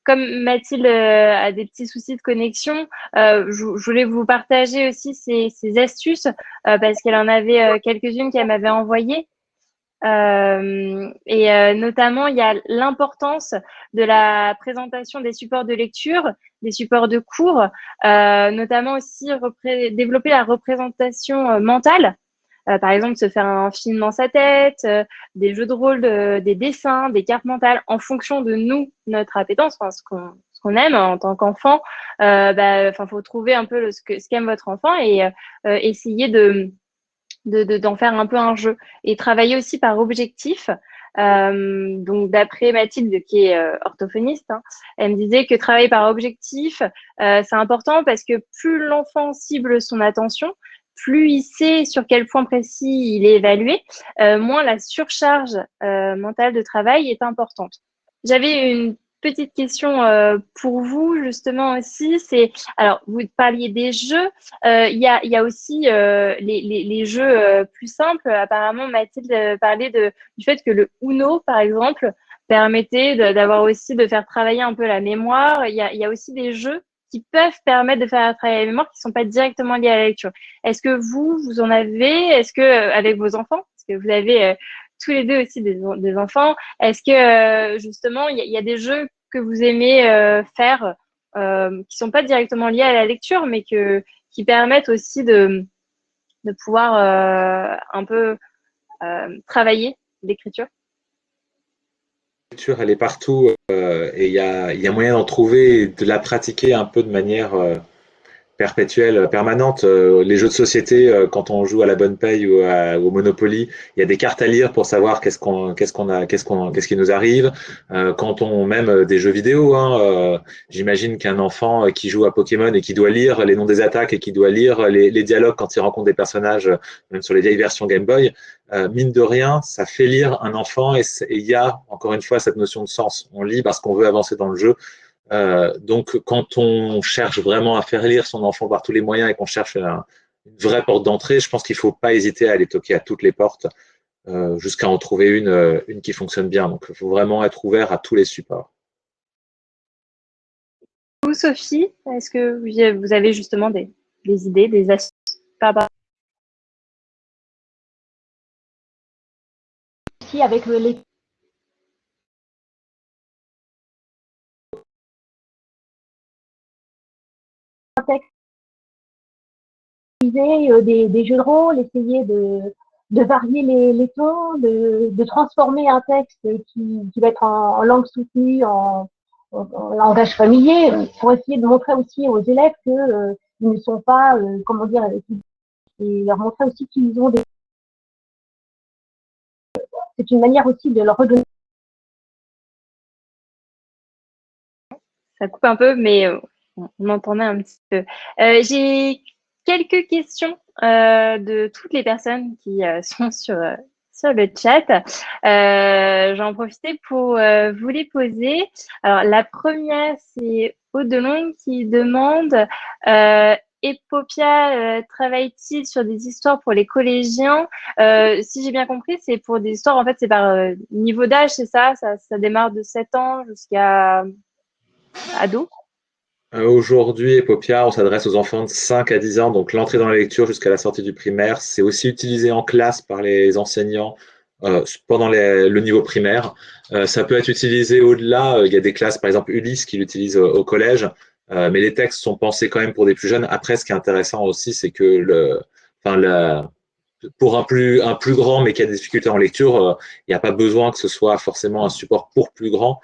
Comme Mathilde a des petits soucis de connexion, je voulais vous partager aussi ces astuces parce qu'elle en avait quelques-unes qu'elle m'avait envoyées. Notamment, il y a l'importance de la présentation des supports de lecture, des supports de cours, notamment aussi développer la représentation mentale. Par exemple, se faire un film dans sa tête, des jeux de rôle, des dessins, des cartes mentales en fonction de notre appétence, enfin, ce qu'on aime en tant qu'enfant. Faut trouver un peu ce qu'aime votre enfant et essayer d'en faire un peu un jeu et travailler aussi par objectif. Donc, d'après Mathilde, qui est orthophoniste, hein, elle me disait que travailler par objectif, c'est important parce que plus l'enfant cible son attention, plus il sait sur quel point précis il est évalué, moins la surcharge mentale de travail est importante. J'avais une petite question pour vous, justement, aussi. Alors, vous parliez des jeux. Il y a aussi les jeux plus simples. Apparemment, Mathilde parlait du fait que le Uno, par exemple, permettait d'avoir aussi de faire travailler un peu la mémoire. Il y a aussi des jeux qui peuvent permettre de faire travailler la mémoire qui ne sont pas directement liés à la lecture. Est-ce que vous en avez? Est-ce que avec vos enfants, parce que vous avez tous les deux aussi des enfants, est-ce que justement il y a des jeux que vous aimez faire qui sont pas directement liés à la lecture, mais qui permettent aussi de pouvoir un peu travailler l'écriture? L'écriture, elle est partout et il y a moyen d'en trouver et de la pratiquer un peu de manière perpétuelle, permanente. Les jeux de société, quand on joue à la bonne paye ou au Monopoly, il y a des cartes à lire pour savoir qu'est-ce qui nous arrive. Quand on même des jeux vidéo, hein, j'imagine qu'un enfant qui joue à Pokémon et qui doit lire les noms des attaques et qui doit lire les dialogues quand il rencontre des personnages, même sur les vieilles versions Game Boy, mine de rien, ça fait lire un enfant et il y a encore une fois cette notion de sens. On lit parce qu'on veut avancer dans le jeu. Donc, quand on cherche vraiment à faire lire son enfant par tous les moyens et qu'on cherche une vraie porte d'entrée, je pense qu'il ne faut pas hésiter à aller toquer à toutes les portes jusqu'à en trouver une qui fonctionne bien. Donc, il faut vraiment être ouvert à tous les supports. Vous, Sophie, est-ce que vous avez justement des idées, des astuces par rapport avec les textes, des jeux de rôle, essayer de varier les tons, de transformer un texte qui va être en langue soutenue, en langage familier, pour essayer de montrer aussi aux élèves que ils ne sont pas, comment dire, et leur montrer aussi qu'ils ont des. C'est une manière aussi de leur redonner. Ça coupe un peu, mais on entendait un petit peu. J'ai quelques questions de toutes les personnes qui sont sur le chat. J'en profitais pour vous les poser. Alors, la première, c'est Aude Delon qui demande Epopia travaille-t-il sur des histoires pour les collégiens? Si j'ai bien compris, c'est pour des histoires, en fait, c'est par niveau d'âge, c'est ça? Ça démarre de 7 ans jusqu'à ado? Aujourd'hui, Epopia, on s'adresse aux enfants de 5 à 10 ans, donc l'entrée dans la lecture jusqu'à la sortie du primaire. C'est aussi utilisé en classe par les enseignants pendant le niveau primaire. Ça peut être utilisé au-delà. Il y a des classes, par exemple Ulysse, qui l'utilisent au collège, mais les textes sont pensés quand même pour des plus jeunes. Après, ce qui est intéressant aussi, c'est que pour un plus grand, mais qui a des difficultés en lecture, il n'y a pas besoin que ce soit forcément un support pour plus grand.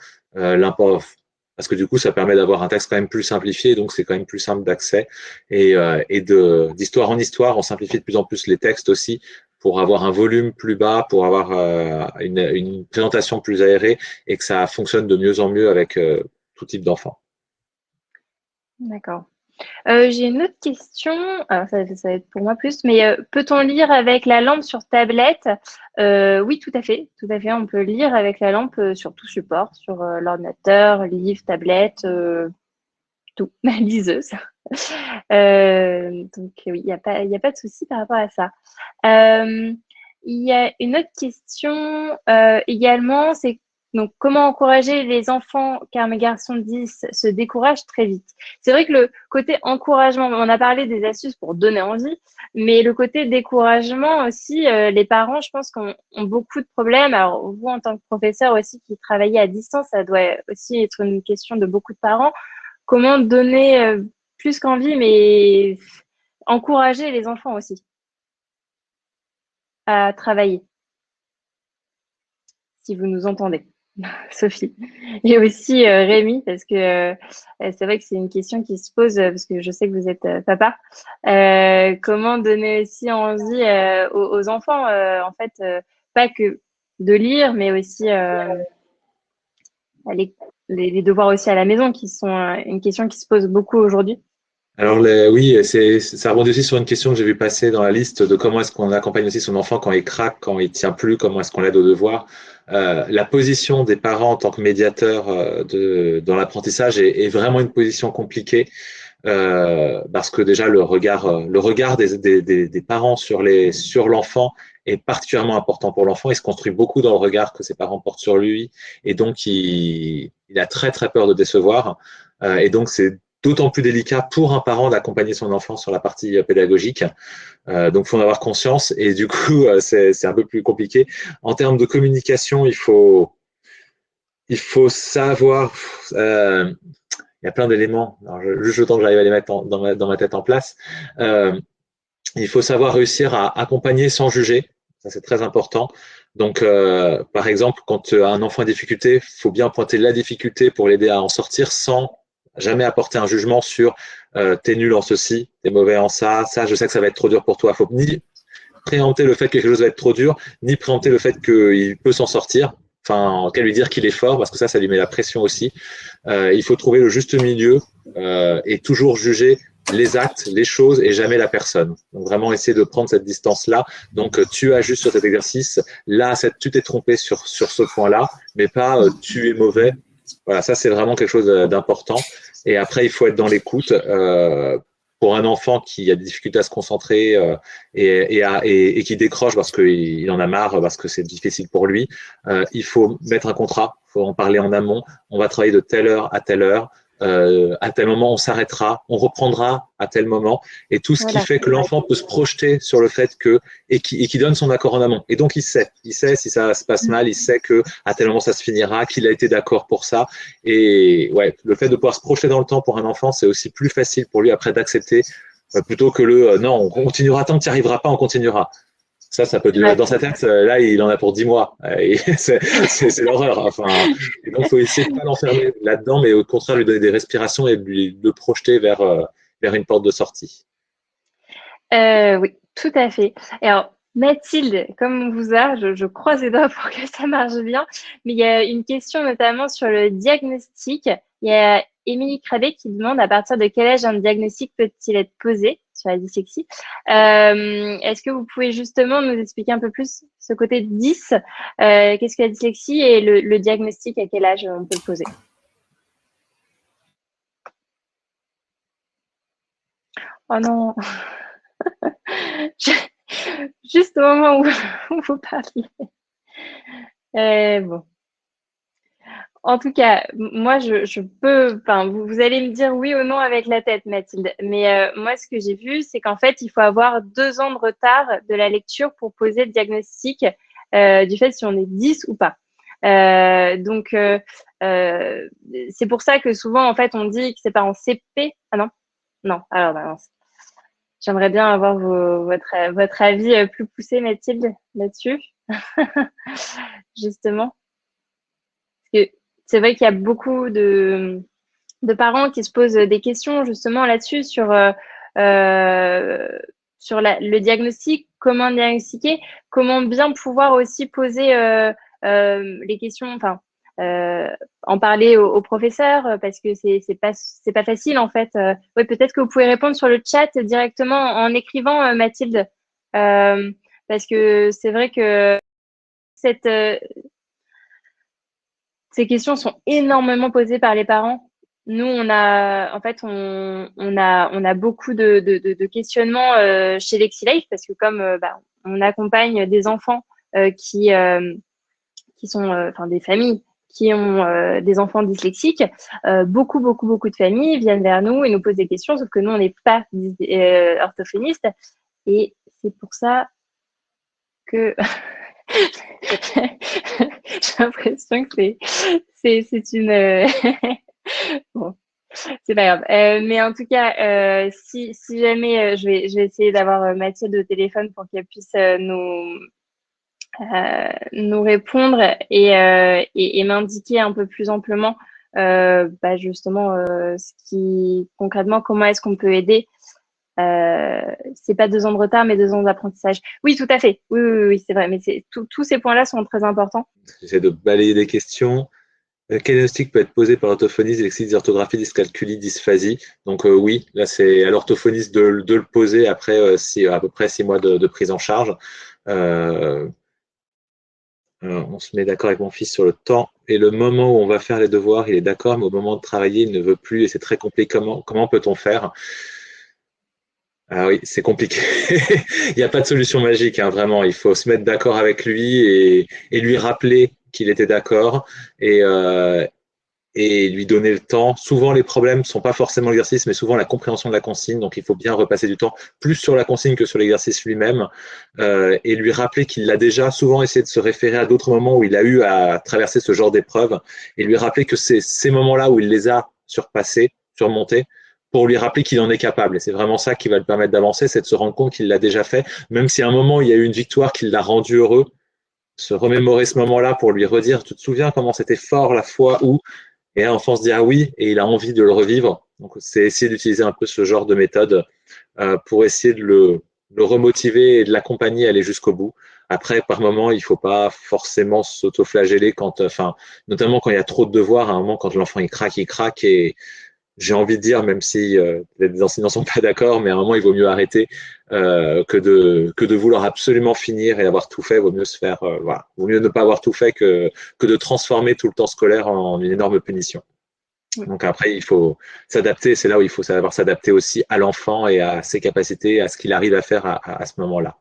Parce que du coup, ça permet d'avoir un texte quand même plus simplifié, donc c'est quand même plus simple d'accès. Et d'histoire en histoire, on simplifie de plus en plus les textes aussi pour avoir un volume plus bas, pour avoir une présentation plus aérée et que ça fonctionne de mieux en mieux avec tout type d'enfants. D'accord. J'ai une autre question. Alors, ça va être pour moi plus, mais peut-on lire avec la lampe sur tablette? Oui, tout à fait. Tout à fait. On peut lire avec la lampe sur tout support, sur l'ordinateur, livre, tablette, tout. Liseuse. Donc oui, il y a pas de souci par rapport à ça. Il y a une autre question également, c'est donc comment encourager les enfants, car mes garçons 10 se découragent très vite. C'est vrai que le côté encouragement, on a parlé des astuces pour donner envie, mais le côté découragement aussi, les parents, je pense ont beaucoup de problèmes. Alors vous, en tant que professeur aussi qui travaillez à distance, ça doit aussi être une question de beaucoup de parents. Comment donner plus qu'envie, mais encourager les enfants aussi à travailler, si vous nous entendez, Sophie. Et aussi Rémi, parce que c'est vrai que c'est une question qui se pose, parce que je sais que vous êtes papa. Comment donner aussi envie aux enfants, en fait, pas que de lire, mais aussi les, les devoirs aussi à la maison, qui sont une question qui se pose beaucoup aujourd'hui. Alors oui, ça rebondit aussi sur une question que j'ai vu passer dans la liste de comment est-ce qu'on accompagne aussi son enfant quand il craque, quand il tient plus, comment est-ce qu'on l'aide au devoir. La position des parents en tant que médiateur dans l'apprentissage est vraiment une position compliquée parce que déjà le regard des parents sur l'enfant est particulièrement important pour l'enfant. Il se construit beaucoup dans le regard que ses parents portent sur lui et donc il a très très peur de décevoir. Et donc c'est d'autant plus délicat pour un parent d'accompagner son enfant sur la partie pédagogique. Donc, il faut en avoir conscience et du coup, c'est un peu plus compliqué. En termes de communication, il faut savoir. Il y a plein d'éléments. Juste le temps que j'arrive à les mettre dans ma tête en place. Il faut savoir réussir à accompagner sans juger. Ça, c'est très important. Donc, par exemple, quand un enfant a des difficultés, il faut bien pointer la difficulté pour l'aider à en sortir sans jamais apporter un jugement sur t'es nul en ceci, t'es mauvais en ça, je sais que ça va être trop dur pour toi. Faut ni préempter le fait que quelque chose va être trop dur, ni préempter le fait qu'il peut s'en sortir. Enfin, en tout cas, lui dire qu'il est fort, parce que ça lui met la pression aussi. Il faut trouver le juste milieu et toujours juger les actes, les choses et jamais la personne. Donc vraiment essayer de prendre cette distance-là. Donc tu ajustes sur cet exercice. Là, tu t'es trompé sur ce point-là, mais pas tu es mauvais. Voilà, ça c'est vraiment quelque chose d'important. Et après, il faut être dans l'écoute. Pour un enfant qui a des difficultés à se concentrer et qui décroche parce qu'il en a marre, parce que c'est difficile pour lui, il faut mettre un contrat, il faut en parler en amont. On va travailler de telle heure à telle heure. À tel moment, on s'arrêtera, on reprendra à tel moment, et tout ce qui Voilà. fait que l'enfant peut se projeter sur le fait que et qui donne son accord en amont. Et donc il sait si ça se passe mal, il sait que à tel moment ça se finira, qu'il a été d'accord pour ça. Et ouais, le fait de pouvoir se projeter dans le temps pour un enfant, c'est aussi plus facile pour lui après d'accepter plutôt que non, on continuera tant que tu n'y arriveras pas, on continuera. Ça peut durer dans sa tête. Là, il en a pour 10 mois. C'est l'horreur. Enfin, et donc, il faut essayer de ne pas l'enfermer là-dedans, mais au contraire, lui donner des respirations et le projeter vers une porte de sortie. Oui, tout à fait. Et alors, Mathilde, comme on vous a, je croise les doigts pour que ça marche bien, mais il y a une question notamment sur le diagnostic. Il y a Émilie Crabé qui demande à partir de quel âge un diagnostic peut-il être posé sur la dyslexie. Est-ce que vous pouvez justement nous expliquer un peu plus ce côté 10, qu'est-ce que la dyslexie et le diagnostic, à quel âge on peut le poser? Oh non, juste au moment où vous parliez. Bon. En tout cas, moi, je peux, enfin, vous allez me dire oui ou non avec la tête, Mathilde. Mais moi, ce que j'ai vu, c'est qu'en fait, il faut avoir 2 ans de retard de la lecture pour poser le diagnostic du fait si on est 10 ou pas. C'est pour ça que souvent, en fait, on dit que c'est pas en CP. Ah non? Non. Alors, bah, non. J'aimerais bien avoir votre avis plus poussé, Mathilde, là-dessus. Justement. Parce que c'est vrai qu'il y a beaucoup de parents qui se posent des questions justement là-dessus sur le diagnostic, comment diagnostiquer, comment bien pouvoir aussi poser les questions, enfin en parler au professeur parce que c'est pas facile en fait. Oui, peut-être que vous pouvez répondre sur le chat directement en écrivant Mathilde, euh, parce que c'est vrai que ces questions sont énormément posées par les parents nous, en fait, on a beaucoup de questionnements chez LexiLife parce que comme on accompagne des enfants qui sont, enfin des familles qui ont des enfants dyslexiques, beaucoup de familles viennent vers nous et nous posent des questions, sauf que nous, on n'est pas orthophonistes. Et c'est pour ça que j'ai l'impression que c'est une bon, c'est pas grave. Mais en tout cas, si jamais je vais essayer d'avoir Mathilde au téléphone pour qu'elle puisse nous répondre et m'indiquer un peu plus amplement justement concrètement comment est-ce qu'on peut aider. C'est pas 2 ans de retard, mais 2 ans d'apprentissage. Oui, tout à fait. Oui, c'est vrai. Mais tous ces points-là sont très importants. J'essaie de balayer des questions. Quel diagnostic peut être posé par l'orthophoniste, dyslexie, dysorthographie, dyscalculie, dysphasie? Donc oui, là c'est à l'orthophoniste de le poser après à peu près 6 mois de prise en charge. On se met d'accord avec mon fils sur le temps et le moment où on va faire les devoirs, il est d'accord, mais au moment de travailler, il ne veut plus et c'est très compliqué. Comment peut-on faire? Ah oui, c'est compliqué. Il n'y a pas de solution magique, hein, vraiment. Il faut se mettre d'accord avec lui et lui rappeler qu'il était d'accord et, euh, et lui donner le temps. Souvent, les problèmes ne sont pas forcément l'exercice, mais souvent la compréhension de la consigne. Donc, il faut bien repasser du temps plus sur la consigne que sur l'exercice lui-même et lui rappeler qu'il a déjà souvent essayé de se référer à d'autres moments où il a eu à traverser ce genre d'épreuves et lui rappeler que c'est ces moments-là où il les a surpassés, surmontés, pour lui rappeler qu'il en est capable. Et c'est vraiment ça qui va le permettre d'avancer, c'est de se rendre compte qu'il l'a déjà fait, même si à un moment il y a eu une victoire qui l'a rendu heureux, se remémorer ce moment-là pour lui redire, tu te souviens comment c'était fort la fois où, et là, l'enfant se dit ah oui, et il a envie de le revivre. Donc c'est essayer d'utiliser un peu ce genre de méthode pour essayer de le remotiver et de l'accompagner à aller jusqu'au bout. Après, par moment, il ne faut pas forcément s'autoflageller notamment quand il y a trop de devoirs. À un moment, quand l'enfant il craque et j'ai envie de dire, même si les enseignants sont pas d'accord, mais à un moment, il vaut mieux arrêter que de vouloir absolument finir et avoir tout fait. Il vaut mieux se faire, voilà, vaut mieux ne pas avoir tout fait que de transformer tout le temps scolaire en une énorme punition. Donc après, il faut s'adapter. C'est là où il faut savoir s'adapter aussi à l'enfant et à ses capacités, à ce qu'il arrive à faire à ce moment-là.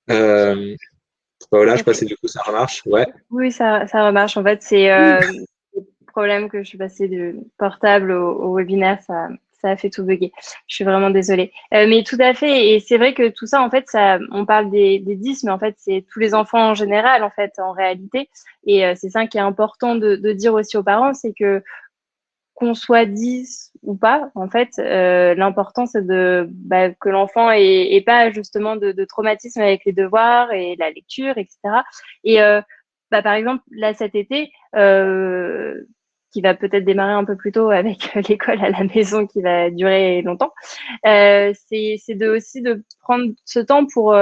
Voilà, je sais pas si du coup ça remarche. Ouais. Oui, ça remarche. En fait, c'est le problème que je suis passée du portable au webinaire, ça a fait tout bugger. Je suis vraiment désolée. Mais tout à fait. Et c'est vrai que tout ça, en fait, on parle des 10, mais en fait, c'est tous les enfants en général, en fait, en réalité. Et c'est ça qui est important de dire aussi aux parents, c'est que qu'on soit 10 ou pas, en fait, l'important, c'est que l'enfant ait pas justement de traumatisme avec les devoirs et la lecture, etc. Et par exemple, là, cet été, qui va peut-être démarrer un peu plus tôt avec l'école à la maison qui va durer longtemps, c'est aussi de prendre ce temps pour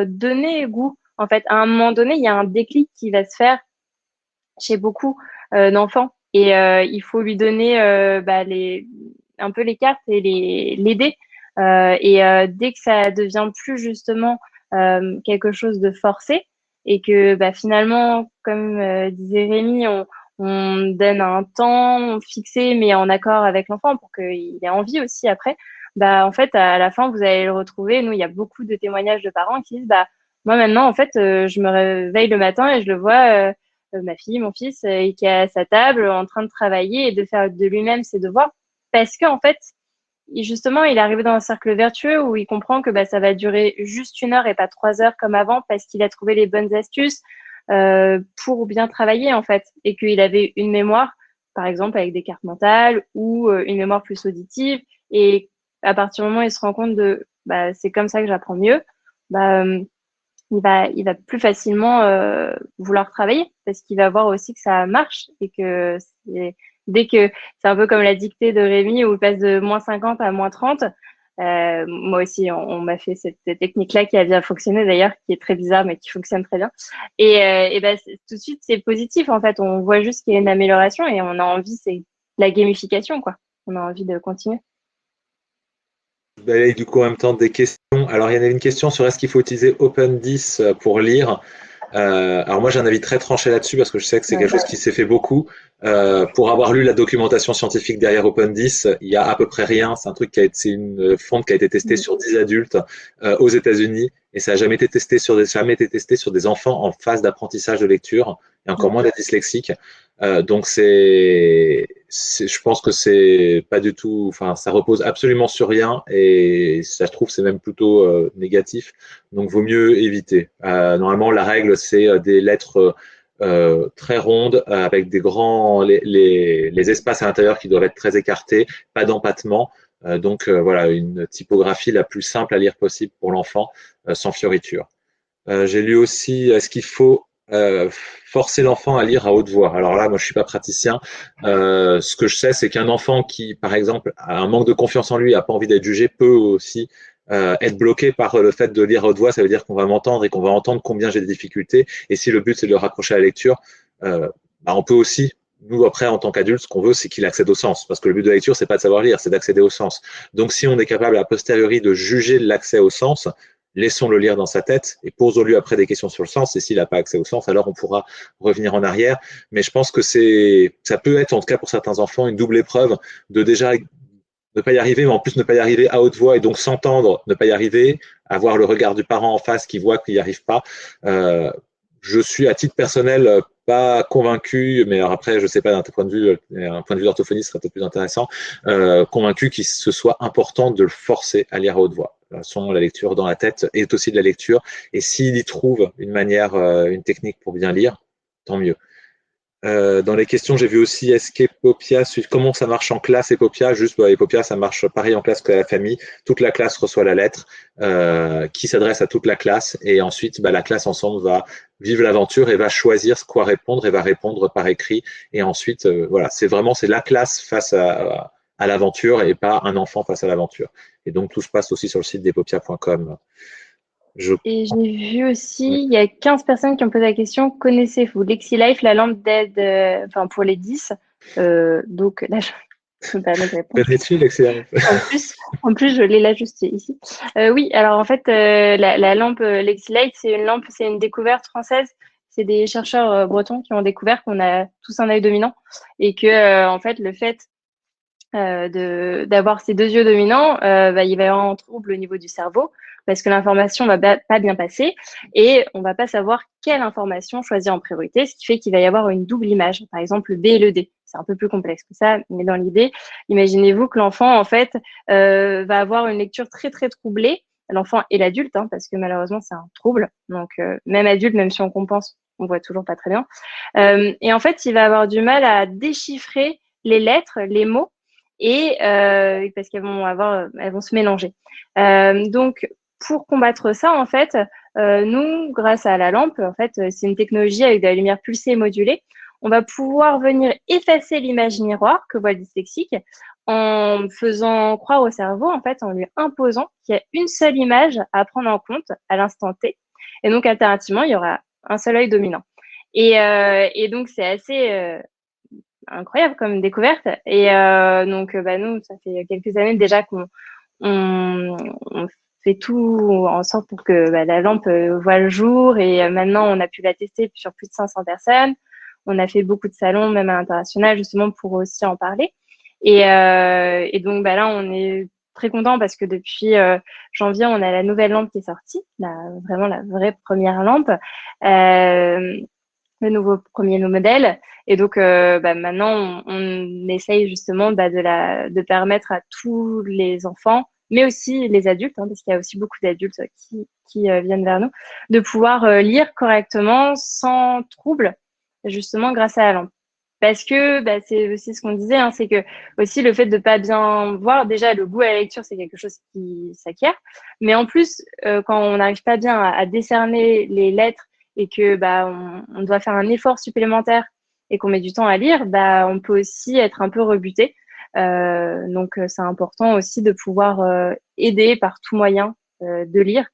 donner goût. En fait, à un moment donné, il y a un déclic qui va se faire chez beaucoup d'enfants et il faut lui donner un peu les cartes et l'aider. Dès que ça devient plus justement quelque chose de forcé et que finalement, comme disait Rémi, on donne un temps fixé mais en accord avec l'enfant pour qu'il ait envie aussi après. En fait, à la fin, vous allez le retrouver. Nous, il y a beaucoup de témoignages de parents qui disent, moi maintenant, en fait, je me réveille le matin et je le vois ma fille, mon fils, qui est à sa table en train de travailler et de faire de lui-même ses devoirs. Parce qu'en fait, justement, il est arrivé dans un cercle vertueux où il comprend que ça va durer juste 1 heure et pas 3 heures comme avant parce qu'il a trouvé les bonnes astuces pour bien travailler en fait et qu'il avait une mémoire, par exemple avec des cartes mentales ou une mémoire plus auditive. Et à partir du moment où il se rend compte de c'est comme ça que j'apprends mieux, il va plus facilement vouloir travailler parce qu'il va voir aussi que ça marche et que dès que c'est un peu comme la dictée de Rémi où il passe de -50 à -30. Moi aussi, on m'a fait cette technique-là qui a bien fonctionné d'ailleurs, qui est très bizarre mais qui fonctionne très bien. Et tout de suite, c'est positif en fait. On voit juste qu'il y a une amélioration et on a envie, c'est la gamification quoi. On a envie de continuer. Du coup, en même temps, des questions. Alors, il y en avait une question sur est-ce qu'il faut utiliser Open10 pour lire. Alors moi j'ai un avis très tranché là-dessus parce que je sais que c'est Ouais. quelque chose qui s'est fait beaucoup. Pour avoir lu la documentation scientifique derrière Open10, il y a à peu près rien. C'est un truc c'est une fonte qui a été testée sur 10 adultes aux États-Unis et ça n'a jamais été testé sur des enfants en phase d'apprentissage de lecture et encore moins des dyslexiques. Donc je pense que c'est pas du tout, enfin ça repose absolument sur rien et ça je trouve c'est même plutôt négatif. Donc vaut mieux éviter. Normalement la règle c'est des lettres très rondes avec des grands les espaces à l'intérieur qui doivent être très écartés, pas d'empattement. Voilà une typographie la plus simple à lire possible pour l'enfant, sans fioriture. J'ai lu aussi est-ce qu'il faut forcer l'enfant à lire à haute voix. Alors là, moi, je suis pas praticien. Ce que je sais, c'est qu'un enfant qui, par exemple, a un manque de confiance en lui, a pas envie d'être jugé, peut aussi être bloqué par le fait de lire à haute voix. Ça veut dire qu'on va m'entendre et qu'on va entendre combien j'ai des difficultés. Et si le but c'est de le raccrocher à la lecture, on peut aussi. Nous, après, en tant qu'adultes, ce qu'on veut, c'est qu'il accède au sens. Parce que le but de la lecture, c'est pas de savoir lire, c'est d'accéder au sens. Donc, si on est capable, a posteriori, de juger l'accès au sens, laissons-le lire dans sa tête et posons-lui après des questions sur le sens. Et s'il n'a pas accès au sens, alors on pourra revenir en arrière. Mais je pense que ça peut être, en tout cas pour certains enfants, une double épreuve de déjà ne pas y arriver, mais en plus ne pas y arriver à haute voix et donc s'entendre, ne pas y arriver, avoir le regard du parent en face qui voit qu'il n'y arrive pas. Je suis à titre personnel pas convaincu, mais alors après, je sais pas d'un point de vue, un point de vue d'orthophonie serait peut-être plus intéressant, convaincu qu'il se soit important de le forcer à lire à haute voix. De toute façon, la lecture dans la tête est aussi de la lecture, et s'il y trouve une manière, une technique pour bien lire, tant mieux. Dans les questions, j'ai vu aussi est-ce qu'Epopia, comment ça marche en classe Epopia? Juste, Epopia, ça marche pareil en classe que la famille. Toute la classe reçoit la lettre qui s'adresse à toute la classe et ensuite, la classe ensemble va vivre l'aventure et va choisir quoi répondre et va répondre par écrit. Et ensuite, voilà, c'est la classe face à l'aventure et pas un enfant face à l'aventure. Et donc, tout se passe aussi sur le site d'epopia.com. Et j'ai vu aussi, il y a 15 personnes qui ont posé la question, connaissez-vous LexiLife, la lampe d'aide pour les 10 donc là, je me permets de répondre. Connais-tu l'excellent En plus, je l'ai là juste ici. Oui, alors en fait, la lampe LexiLife, c'est une découverte française. C'est des chercheurs bretons qui ont découvert qu'on a tous un œil dominant et que, en fait, le fait d'avoir ces deux yeux dominants, il va y avoir un trouble au niveau du cerveau parce que l'information va pas bien passer et on va pas savoir quelle information choisir en priorité, ce qui fait qu'il va y avoir une double image, par exemple le B et le D. C'est un peu plus complexe que ça, mais dans l'idée, imaginez-vous que l'enfant, en fait, va avoir une lecture très, très troublée, l'enfant et l'adulte, hein, parce que malheureusement, c'est un trouble. Donc, même adulte, même si on compense, on voit toujours pas très bien. Et en fait, il va avoir du mal à déchiffrer les lettres, les mots, et parce elles vont se mélanger. Donc, pour combattre ça, en fait, nous, grâce à la lampe, en fait, c'est une technologie avec de la lumière pulsée et modulée. On va pouvoir venir effacer l'image miroir que voit le dyslexique en faisant croire au cerveau, en fait, en lui imposant qu'il y a une seule image à prendre en compte à l'instant T. Et donc, alternativement, il y aura un seul œil dominant. Et donc, c'est assez incroyable comme découverte. Et donc, nous, ça fait quelques années déjà qu'on fait tout en sorte pour que la lampe voit le jour. Et maintenant, on a pu la tester sur plus de 500 personnes. On a fait beaucoup de salons, même à l'international, justement pour aussi en parler. Et donc, là, on est très content parce que depuis janvier, on a la nouvelle lampe qui est sortie, vraiment la vraie première lampe. Le nouveau premier modèle. Et donc, maintenant, on essaye justement de permettre à tous les enfants, mais aussi les adultes, hein, parce qu'il y a aussi beaucoup d'adultes qui viennent vers nous, de pouvoir lire correctement sans trouble, justement grâce à la lampe. Parce que c'est aussi ce qu'on disait, hein, c'est que aussi le fait de pas bien voir, déjà le goût à la lecture, c'est quelque chose qui s'acquiert. Mais en plus, quand on n'arrive pas bien à décerner les lettres et que on doit faire un effort supplémentaire et qu'on met du temps à lire, on peut aussi être un peu rebuté. Donc c'est important aussi de pouvoir aider par tout moyen de lire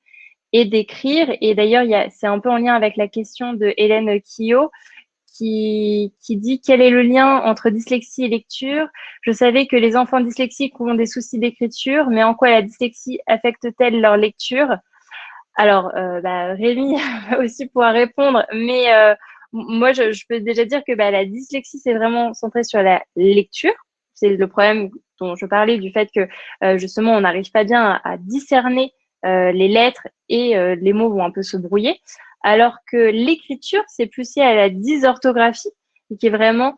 et d'écrire. Et d'ailleurs, c'est un peu en lien avec la question de Hélène Quillot qui dit quel est le lien entre dyslexie et lecture. Je savais que les enfants dyslexiques ont des soucis d'écriture, mais en quoi la dyslexie affecte-t-elle leur lecture? Alors, Rémi va aussi pouvoir répondre, mais moi, je peux déjà dire que la dyslexie, c'est vraiment centré sur la lecture. C'est le problème dont je parlais, du fait que justement, on n'arrive pas bien à discerner les lettres et les mots vont un peu se brouiller. Alors que l'écriture, c'est plus lié à la dysorthographie, qui est vraiment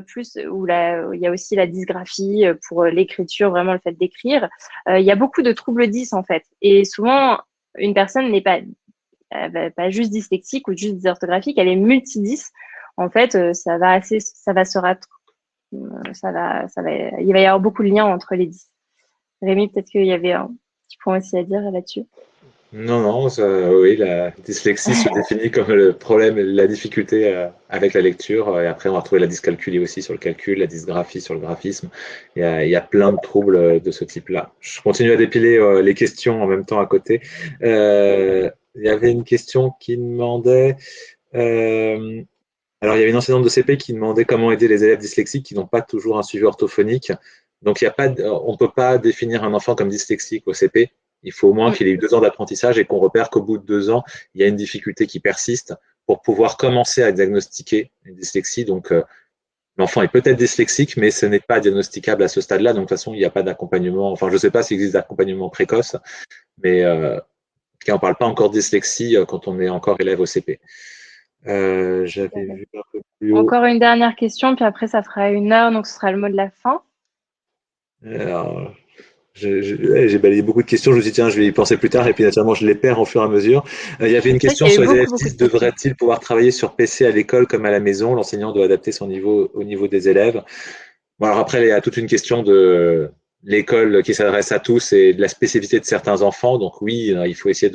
plus, il y a aussi la dysgraphie pour l'écriture, vraiment le fait d'écrire. Il y a beaucoup de troubles 10 en fait. Et souvent, une personne n'est pas juste dyslexique ou juste dysorthographique, elle est multi-10. En fait, ça va se il va y avoir beaucoup de liens entre les 10. Rémi, peut-être qu'il y avait un petit point aussi à dire là-dessus. Non, non, oui, la dyslexie se définit comme le problème, la difficulté avec la lecture. Et après, on va retrouver la dyscalculie aussi sur le calcul, la dysgraphie sur le graphisme. Il y a plein de troubles de ce type-là. Je continue à dépiler les questions en même temps à côté. Il y avait une question qui demandait. Alors, il y avait une enseignante de CP qui demandait comment aider les élèves dyslexiques qui n'ont pas toujours un suivi orthophonique. Donc, on ne peut pas définir un enfant comme dyslexique au CP. Il faut au moins qu'il ait eu 2 ans d'apprentissage et qu'on repère qu'au bout de 2 ans, il y a une difficulté qui persiste pour pouvoir commencer à diagnostiquer une dyslexie. Donc, l'enfant est peut-être dyslexique, mais ce n'est pas diagnosticable à ce stade-là. Donc, de toute façon, il n'y a pas d'accompagnement. Enfin, je ne sais pas s'il existe d'accompagnement précoce, mais en tout cas, on ne parle pas encore de dyslexie quand on est encore élève au CP. J'avais vu un peu plus haut. Encore une dernière question, puis après, ça fera 1 heure, donc ce sera le mot de la fin. Alors, j'ai balayé beaucoup de questions, je me suis dit tiens, je vais y penser plus tard, et puis naturellement je les perds au fur et à mesure. Il y avait une question sur les élèves dys, devraient-ils pouvoir travailler sur PC à l'école comme à la maison? L'enseignant doit adapter son niveau au niveau des élèves. Bon, alors après, il y a toute une question de l'école qui s'adresse à tous et de la spécificité de certains enfants. Donc oui, il faut essayer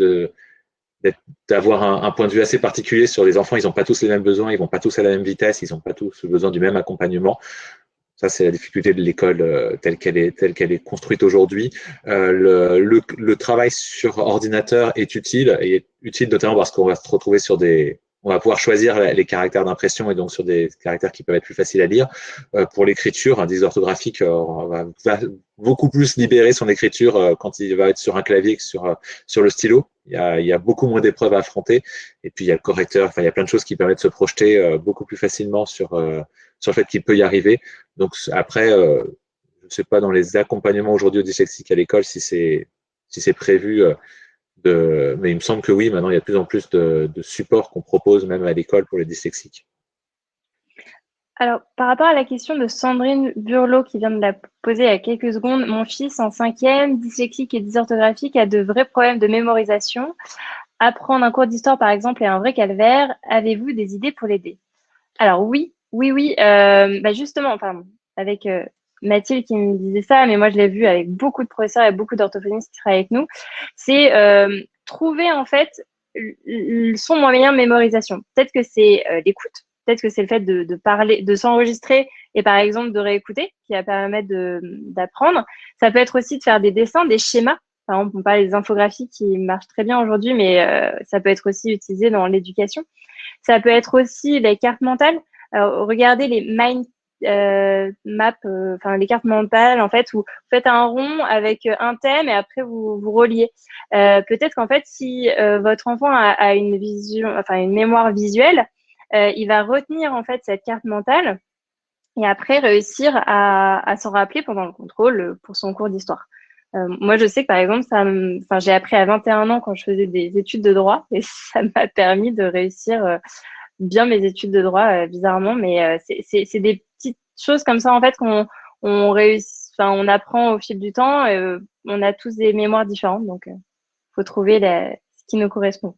d'avoir un point de vue assez particulier sur les enfants. Ils n'ont pas tous les mêmes besoins, ils vont pas tous à la même vitesse, ils n'ont pas tous besoin du même accompagnement. Ça, c'est la difficulté de l'école telle qu'elle est construite aujourd'hui. Le travail sur ordinateur est utile, notamment parce qu'on va se retrouver on va pouvoir choisir les caractères d'impression et donc sur des caractères qui peuvent être plus faciles à lire. Pour l'écriture, un dysorthographique va beaucoup plus libérer son écriture quand il va être sur un clavier que sur le stylo. Il y a beaucoup moins d'épreuves à affronter. Et puis, il y a le correcteur. Enfin, il y a plein de choses qui permettent de se projeter beaucoup plus facilement sur le fait qu'il peut y arriver. Donc, après, je ne sais pas dans les accompagnements aujourd'hui aux dyslexiques à l'école si c'est prévu. Mais il me semble que oui, maintenant, il y a de plus en plus de supports qu'on propose même à l'école pour les dyslexiques. Alors, par rapport à la question de Sandrine Burlot qui vient de la poser il y a quelques secondes, mon fils en 5e, dyslexique et dysorthographique, a de vrais problèmes de mémorisation. Apprendre un cours d'histoire, par exemple, est un vrai calvaire. Avez-vous des idées pour l'aider? Alors oui. Justement, pardon, avec Mathilde qui me disait ça, mais moi je l'ai vu avec beaucoup de professeurs et beaucoup d'orthophonistes qui travaillent avec nous, c'est trouver en fait son moyen de mémorisation. Peut-être que c'est l'écoute, peut-être que c'est le fait de parler, de s'enregistrer et par exemple de réécouter qui va permettre d'apprendre. Ça peut être aussi de faire des dessins, des schémas. Par exemple, on parle des infographies qui marchent très bien aujourd'hui, mais ça peut être aussi utilisé dans l'éducation. Ça peut être aussi les cartes mentales. Alors, regardez les mind maps, les cartes mentales, en fait, où vous faites un rond avec un thème et après vous reliez. Peut-être qu'en fait, si votre enfant a une vision, une mémoire visuelle, il va retenir en fait cette carte mentale et après réussir à s'en rappeler pendant le contrôle pour son cours d'histoire. Moi, je sais que par exemple, j'ai appris à 21 ans quand je faisais des études de droit et ça m'a permis de réussir bien mes études de droit, bizarrement, mais c'est des petites choses comme ça en fait qu'on réussit, on apprend au fil du temps. On a tous des mémoires différentes, donc faut trouver ce qui nous correspond.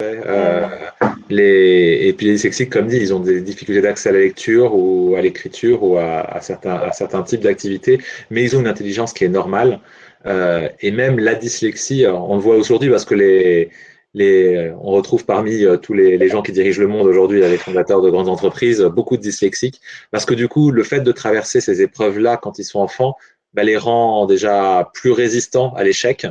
Et puis les dyslexiques, comme dit, ils ont des difficultés d'accès à la lecture ou à l'écriture ou à certains types d'activités, mais ils ont une intelligence qui est normale. Et même la dyslexie, on le voit aujourd'hui parce que on retrouve parmi tous les gens qui dirigent le monde aujourd'hui, les fondateurs de grandes entreprises, beaucoup de dyslexiques, parce que du coup, le fait de traverser ces épreuves-là quand ils sont enfants, les rend déjà plus résistants à l'échec.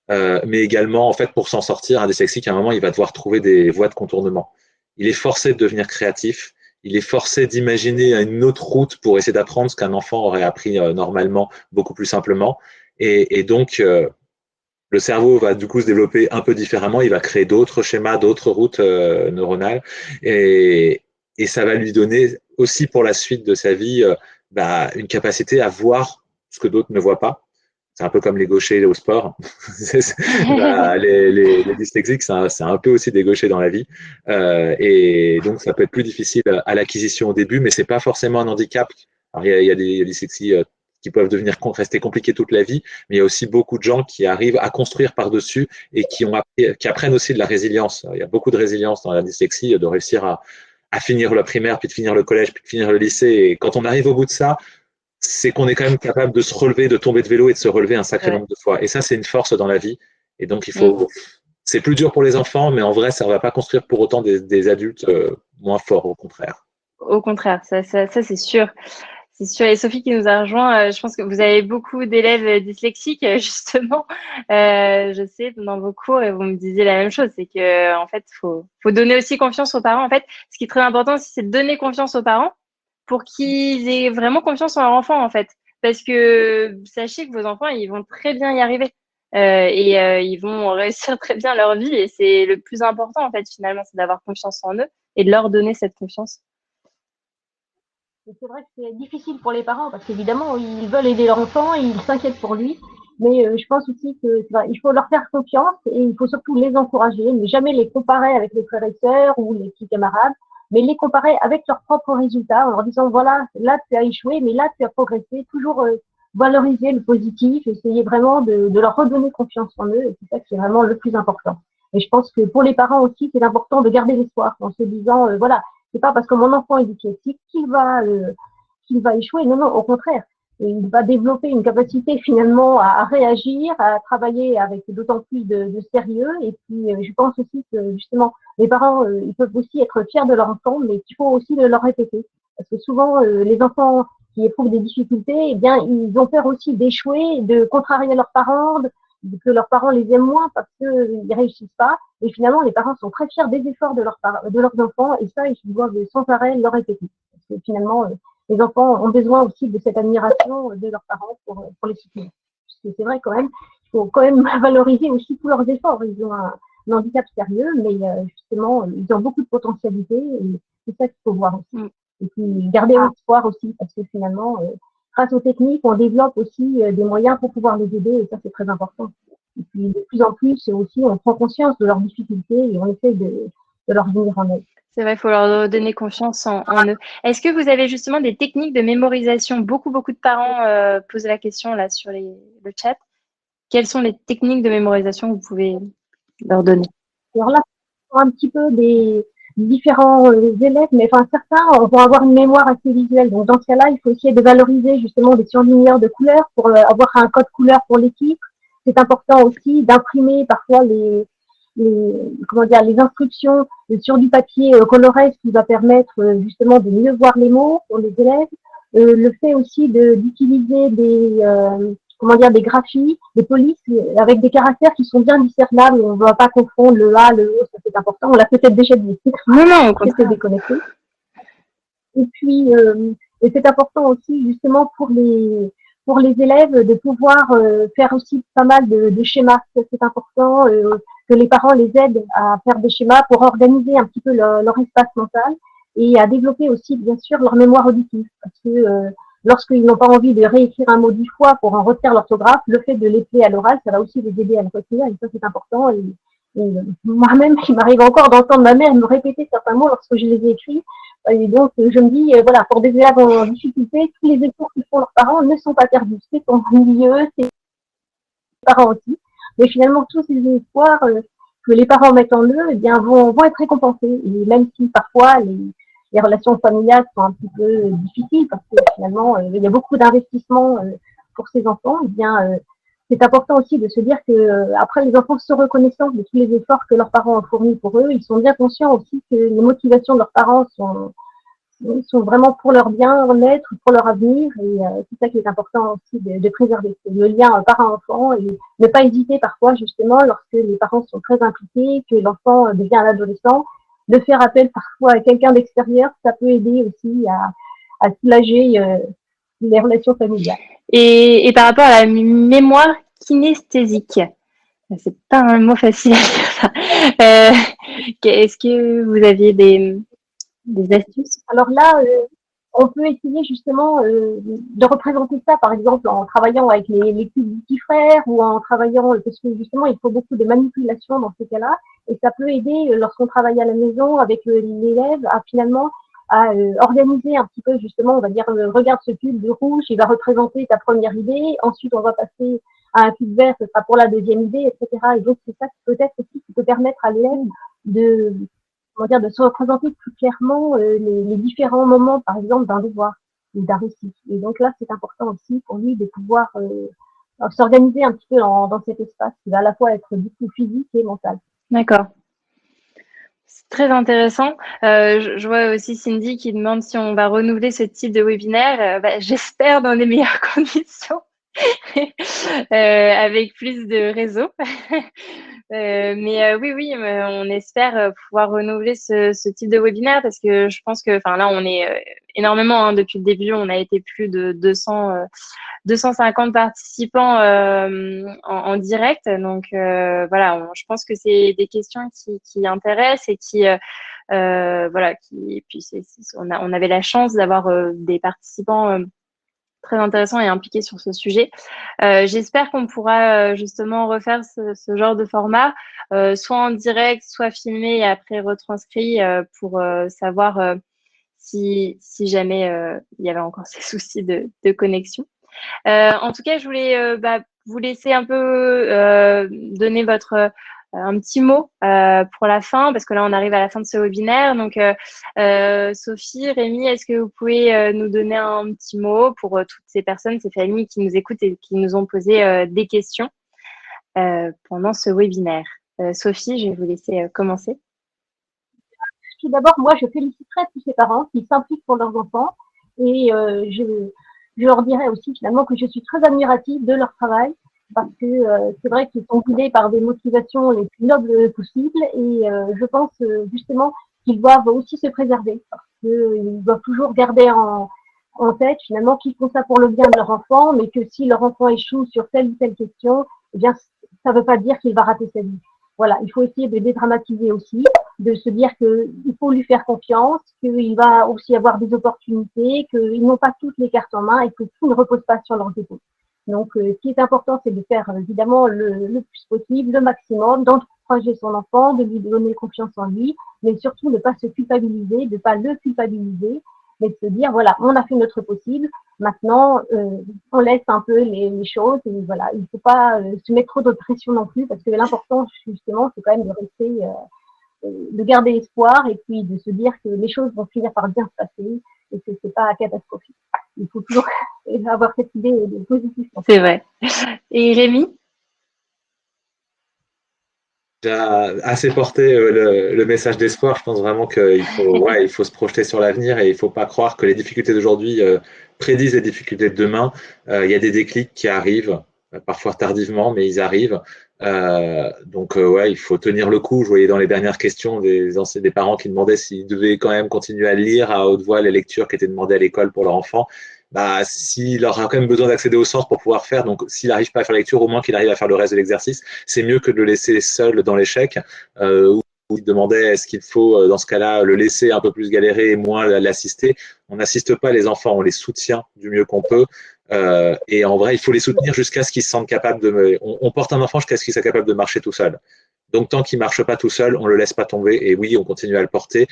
Mais également, en fait, pour s'en sortir, un dyslexique, à un moment, il va devoir trouver des voies de contournement. Il est forcé de devenir créatif. Il est forcé d'imaginer une autre route pour essayer d'apprendre ce qu'un enfant aurait appris normalement, beaucoup plus simplement. Et donc, le cerveau va du coup se développer un peu différemment, il va créer d'autres schémas, d'autres routes neuronales, et ça va lui donner aussi pour la suite de sa vie une capacité à voir ce que d'autres ne voient pas. C'est un peu comme les gauchers au sport. Les dyslexiques, c'est un peu aussi des gauchers dans la vie. Et donc, ça peut être plus difficile à l'acquisition au début, mais c'est pas forcément un handicap. Alors, il y a des dyslexies qui peuvent rester compliquées toute la vie, mais il y a aussi beaucoup de gens qui arrivent à construire par-dessus et qui apprennent aussi de la résilience. Il y a beaucoup de résilience dans la dyslexie, de réussir à finir le primaire, puis de finir le collège, puis de finir le lycée. Et quand on arrive au bout de ça, c'est qu'on est quand même capable de se relever, de tomber de vélo et de se relever un sacré nombre de fois. Et ça, c'est une force dans la vie. Et donc, c'est plus dur pour les enfants, mais en vrai, ça ne va pas construire pour autant des adultes moins forts, au contraire. Au contraire, ça c'est sûr. C'est sûr. Et Sophie qui nous a rejoint, je pense que vous avez beaucoup d'élèves dyslexiques, justement. Je sais, dans vos cours, et vous me disiez la même chose, c'est que en fait, faut donner aussi confiance aux parents. En fait, ce qui est très important, c'est de donner confiance aux parents pour qu'ils aient vraiment confiance en leur enfant, en fait. Parce que sachez que vos enfants, ils vont très bien y arriver. Ils vont réussir très bien leur vie. Et c'est le plus important, en fait, finalement, c'est d'avoir confiance en eux et de leur donner cette confiance. C'est vrai que c'est difficile pour les parents parce qu'évidemment, ils veulent aider leur enfant, ils s'inquiètent pour lui. Mais je pense aussi il faut leur faire confiance et il faut surtout les encourager, mais jamais les comparer avec les frères et sœurs ou les petits camarades, mais les comparer avec leurs propres résultats en leur disant voilà, là tu as échoué, mais là tu as progressé. Toujours valoriser le positif, essayer vraiment de leur redonner confiance en eux. Et c'est ça qui est vraiment le plus important. Et je pense que pour les parents aussi, c'est important de garder l'espoir en se disant voilà, c'est pas parce que mon enfant est dyslexique qu'il va échouer. Non, non, au contraire. Et il va développer une capacité finalement à réagir, à travailler avec d'autant plus de sérieux. Et puis, je pense aussi que justement, les parents, ils peuvent aussi être fiers de leur enfant, mais qu'il faut aussi le leur répéter. Parce que souvent, les enfants qui éprouvent des difficultés, eh bien, ils ont peur aussi d'échouer, de contrarier leurs parents, que leurs parents les aiment moins parce qu'ils réussissent pas. Et finalement, les parents sont très fiers des efforts de leurs enfants, et ça, ils doivent sans arrêt leur répéter. Parce que finalement, les enfants ont besoin aussi de cette admiration de leurs parents pour les soutenir. Parce que c'est vrai quand même, il faut quand même valoriser aussi tous leurs efforts. Ils ont un handicap sérieux, mais justement, ils ont beaucoup de potentialité, et c'est ça qu'il faut voir aussi. Et puis, garder espoir aussi, parce que finalement, grâce aux techniques, on développe aussi des moyens pour pouvoir les aider, et ça, c'est très important. Et puis, de plus en plus, aussi, on prend conscience de leurs difficultés et on essaie de leur venir en aide. C'est vrai, il faut leur donner confiance en eux. Est-ce que vous avez justement des techniques de mémorisation? Beaucoup de parents posent la question là sur le chat. Quelles sont les techniques de mémorisation que vous pouvez leur donner? Alors là, un petit peu des différents élèves, mais enfin certains vont avoir une mémoire assez visuelle. Donc dans ce cas-là, il faut essayer de valoriser justement des surligneurs de couleurs pour avoir un code couleur pour l'équipe. C'est important aussi d'imprimer parfois les instructions sur du papier coloré, ce qui va permettre justement de mieux voir les mots pour les élèves. Le fait aussi d'utiliser des graphies, des polices avec des caractères qui sont bien discernables. On ne va pas confondre le A, le E, ça c'est important. On l'a peut-être déjà dit. Non, c'est déconnecté. Et puis, c'est important aussi justement pour les élèves de pouvoir faire aussi pas mal de schémas. C'est important que les parents les aident à faire des schémas pour organiser un petit peu leur espace mental et à développer aussi bien sûr leur mémoire auditive. Parce que lorsqu'ils n'ont pas envie de réécrire un mot 10 fois pour en retenir l'orthographe, le fait de l'épeler à l'oral, ça va aussi les aider à le retenir, et ça c'est important. Et moi-même, il m'arrive encore d'entendre ma mère me répéter certains mots lorsque je les ai écrits. Et donc, je me dis, voilà, pour des élèves en difficulté, tous les efforts que font leurs parents ne sont pas perdus. C'est ton milieu, c'est les parents aussi. Mais finalement, tous ces espoirs que les parents mettent en eux, eh bien, vont être récompensés. Et même si parfois les relations familiales sont un petit peu difficiles, parce que finalement, il y a beaucoup d'investissements pour ces enfants, eh bien, c'est important aussi de se dire que après les enfants sont reconnaissants de tous les efforts que leurs parents ont fournis pour eux. Ils sont bien conscients aussi que les motivations de leurs parents sont vraiment pour leur bien-être, pour leur avenir. Et c'est ça qui est important aussi de préserver. C'est le lien parent-enfant et ne pas hésiter parfois justement lorsque les parents sont très impliqués, que l'enfant devient un adolescent, de faire appel parfois à quelqu'un d'extérieur. Ça peut aider aussi à soulager les relations familiales. Et par rapport à la mémoire kinesthésique, c'est pas un mot facile à dire ça. Est-ce que vous aviez des astuces? Alors là, on peut essayer justement de représenter ça, par exemple, en travaillant avec les petits frères ou en travaillant, parce que justement, il faut beaucoup de manipulation dans ces cas-là, et ça peut aider lorsqu'on travaille à la maison avec l'élève à finalement à organiser un petit peu justement, on va dire, regarde ce cube de rouge, il va représenter ta première idée, ensuite on va passer à un cube vert, ce sera pour la deuxième idée, etc. Et donc c'est ça peut-être aussi qui peut permettre à l'élève de dire, de se représenter plus clairement les différents moments, par exemple, d'un devoir ou d'un récit. Et donc là, c'est important aussi pour lui de pouvoir s'organiser un petit peu dans cet espace qui va à la fois être du coup physique et mental. D'accord. C'est très intéressant. Je vois aussi Cindy qui demande si on va renouveler ce type de webinaire. J'espère dans les meilleures conditions, avec plus de réseau. Oui, on espère pouvoir renouveler ce type de webinaire parce que je pense que, enfin là, on est énormément, hein, depuis le début, on a été plus de 250 participants en direct. Donc voilà, je pense que c'est des questions qui intéressent et qui voilà, puis on avait la chance d'avoir des participants très intéressants et impliqués sur ce sujet. J'espère qu'on pourra justement refaire ce genre de format, soit en direct, soit filmé et après retranscrit pour savoir si jamais il y avait encore ces soucis de connexion. En tout cas, je voulais vous laisser un peu donner un petit mot pour la fin, parce que là, on arrive à la fin de ce webinaire. Donc, Sophie, Rémi, est-ce que vous pouvez nous donner un petit mot pour toutes ces personnes, ces familles qui nous écoutent et qui nous ont posé des questions pendant ce webinaire? Sophie, je vais vous laisser commencer. Tout d'abord, moi, je féliciterais tous ces parents qui s'impliquent pour leurs enfants et je leur dirais aussi finalement que je suis très admirative de leur travail parce que c'est vrai qu'ils sont guidés par des motivations les plus nobles possibles et je pense justement qu'ils doivent aussi se préserver parce qu'ils doivent toujours garder en tête finalement qu'ils font ça pour le bien de leur enfant, mais que si leur enfant échoue sur telle ou telle question, eh bien, ça ne veut pas dire qu'il va rater sa vie. Voilà, il faut essayer de dédramatiser aussi, de se dire qu'il faut lui faire confiance, qu'il va aussi avoir des opportunités, qu'ils n'ont pas toutes les cartes en main et que tout ne repose pas sur leurs épaules. Donc, ce qui est important, c'est de faire évidemment le plus possible, le maximum, d'encourager son enfant, de lui donner confiance en lui, mais surtout ne pas se culpabiliser, de ne pas le culpabiliser, mais de se dire, voilà, on a fait notre possible, maintenant, on laisse un peu les choses, et voilà, il ne faut pas se mettre trop de pression non plus, parce que l'important, justement, c'est quand même de rester, de garder espoir, et puis de se dire que les choses vont finir par bien se passer, et que c'est pas catastrophique. Il faut toujours avoir cette idée de positif. C'est vrai. Et Rémi? Déjà assez porté le message d'espoir. Je pense vraiment qu'il faut, ouais, il faut se projeter sur l'avenir et il ne faut pas croire que les difficultés d'aujourd'hui prédisent les difficultés de demain. Il y a des déclics qui arrivent, parfois tardivement, mais ils arrivent. Ouais, il faut tenir le coup. Je voyais dans les dernières questions des parents qui demandaient s'ils devaient quand même continuer à lire à haute voix les lectures qui étaient demandées à l'école pour leur enfant. Bah, s'il aura quand même besoin d'accéder au centre pour pouvoir faire, donc s'il n'arrive pas à faire la lecture, au moins qu'il arrive à faire le reste de l'exercice, c'est mieux que de le laisser seul dans l'échec, où il demandait est-ce qu'il faut, dans ce cas-là, le laisser un peu plus galérer et moins l'assister. On n'assiste pas les enfants, on les soutient du mieux qu'on peut. Et en vrai, il faut les soutenir jusqu'à ce qu'ils se sentent capables on porte un enfant jusqu'à ce qu'il soit capable de marcher tout seul. Donc, tant qu'il ne marche pas tout seul, on ne le laisse pas tomber. Et oui, on continue à le porter.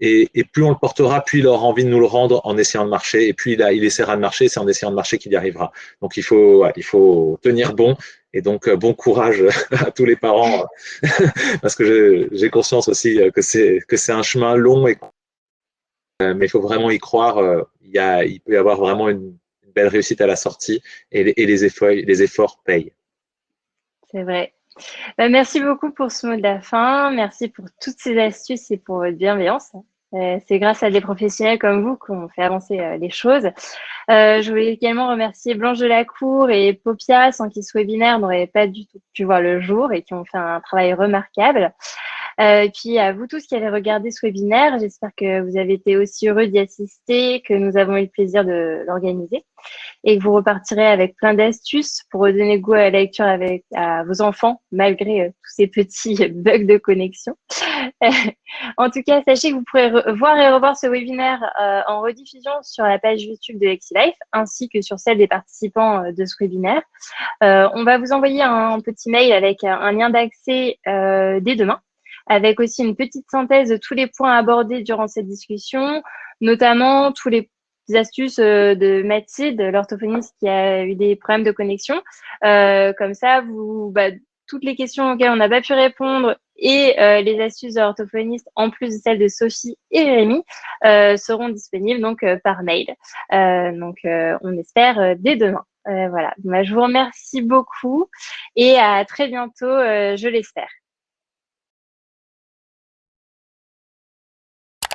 Et plus on le portera, plus il aura envie de nous le rendre en essayant de marcher. Et puis il essaiera de marcher, c'est en essayant de marcher qu'il y arrivera. Donc il faut tenir bon. Et donc bon courage à tous les parents, parce que j'ai conscience aussi que c'est un chemin long, mais il faut vraiment y croire. Il peut y avoir vraiment une belle réussite à la sortie, et les efforts payent. C'est vrai. Merci beaucoup pour ce mot de la fin. Merci pour toutes ces astuces et pour votre bienveillance. C'est grâce à des professionnels comme vous qu'on fait avancer les choses. Je voulais également remercier Blanche Delacour et Popia, sans qui ce webinaire n'aurait pas du tout pu voir le jour et qui ont fait un travail remarquable. Et puis à vous tous qui avez regardé ce webinaire, j'espère que vous avez été aussi heureux d'y assister, que nous avons eu le plaisir de l'organiser et que vous repartirez avec plein d'astuces pour redonner goût à la lecture à vos enfants, malgré tous ces petits bugs de connexion. En tout cas, sachez que vous pourrez voir et revoir ce webinaire en rediffusion sur la page YouTube de LexiLife, ainsi que sur celle des participants de ce webinaire. On va vous envoyer un petit mail avec un lien d'accès dès demain, avec aussi une petite synthèse de tous les points abordés durant cette discussion, notamment tous les astuces de Mathilde, l'orthophoniste qui a eu des problèmes de connexion. Comme ça, toutes les questions auxquelles on n'a pas pu répondre et les astuces de l'orthophoniste, en plus de celles de Sophie et Rémi, seront disponibles donc par mail. On espère dès demain. Voilà. Je vous remercie beaucoup et à très bientôt, je l'espère.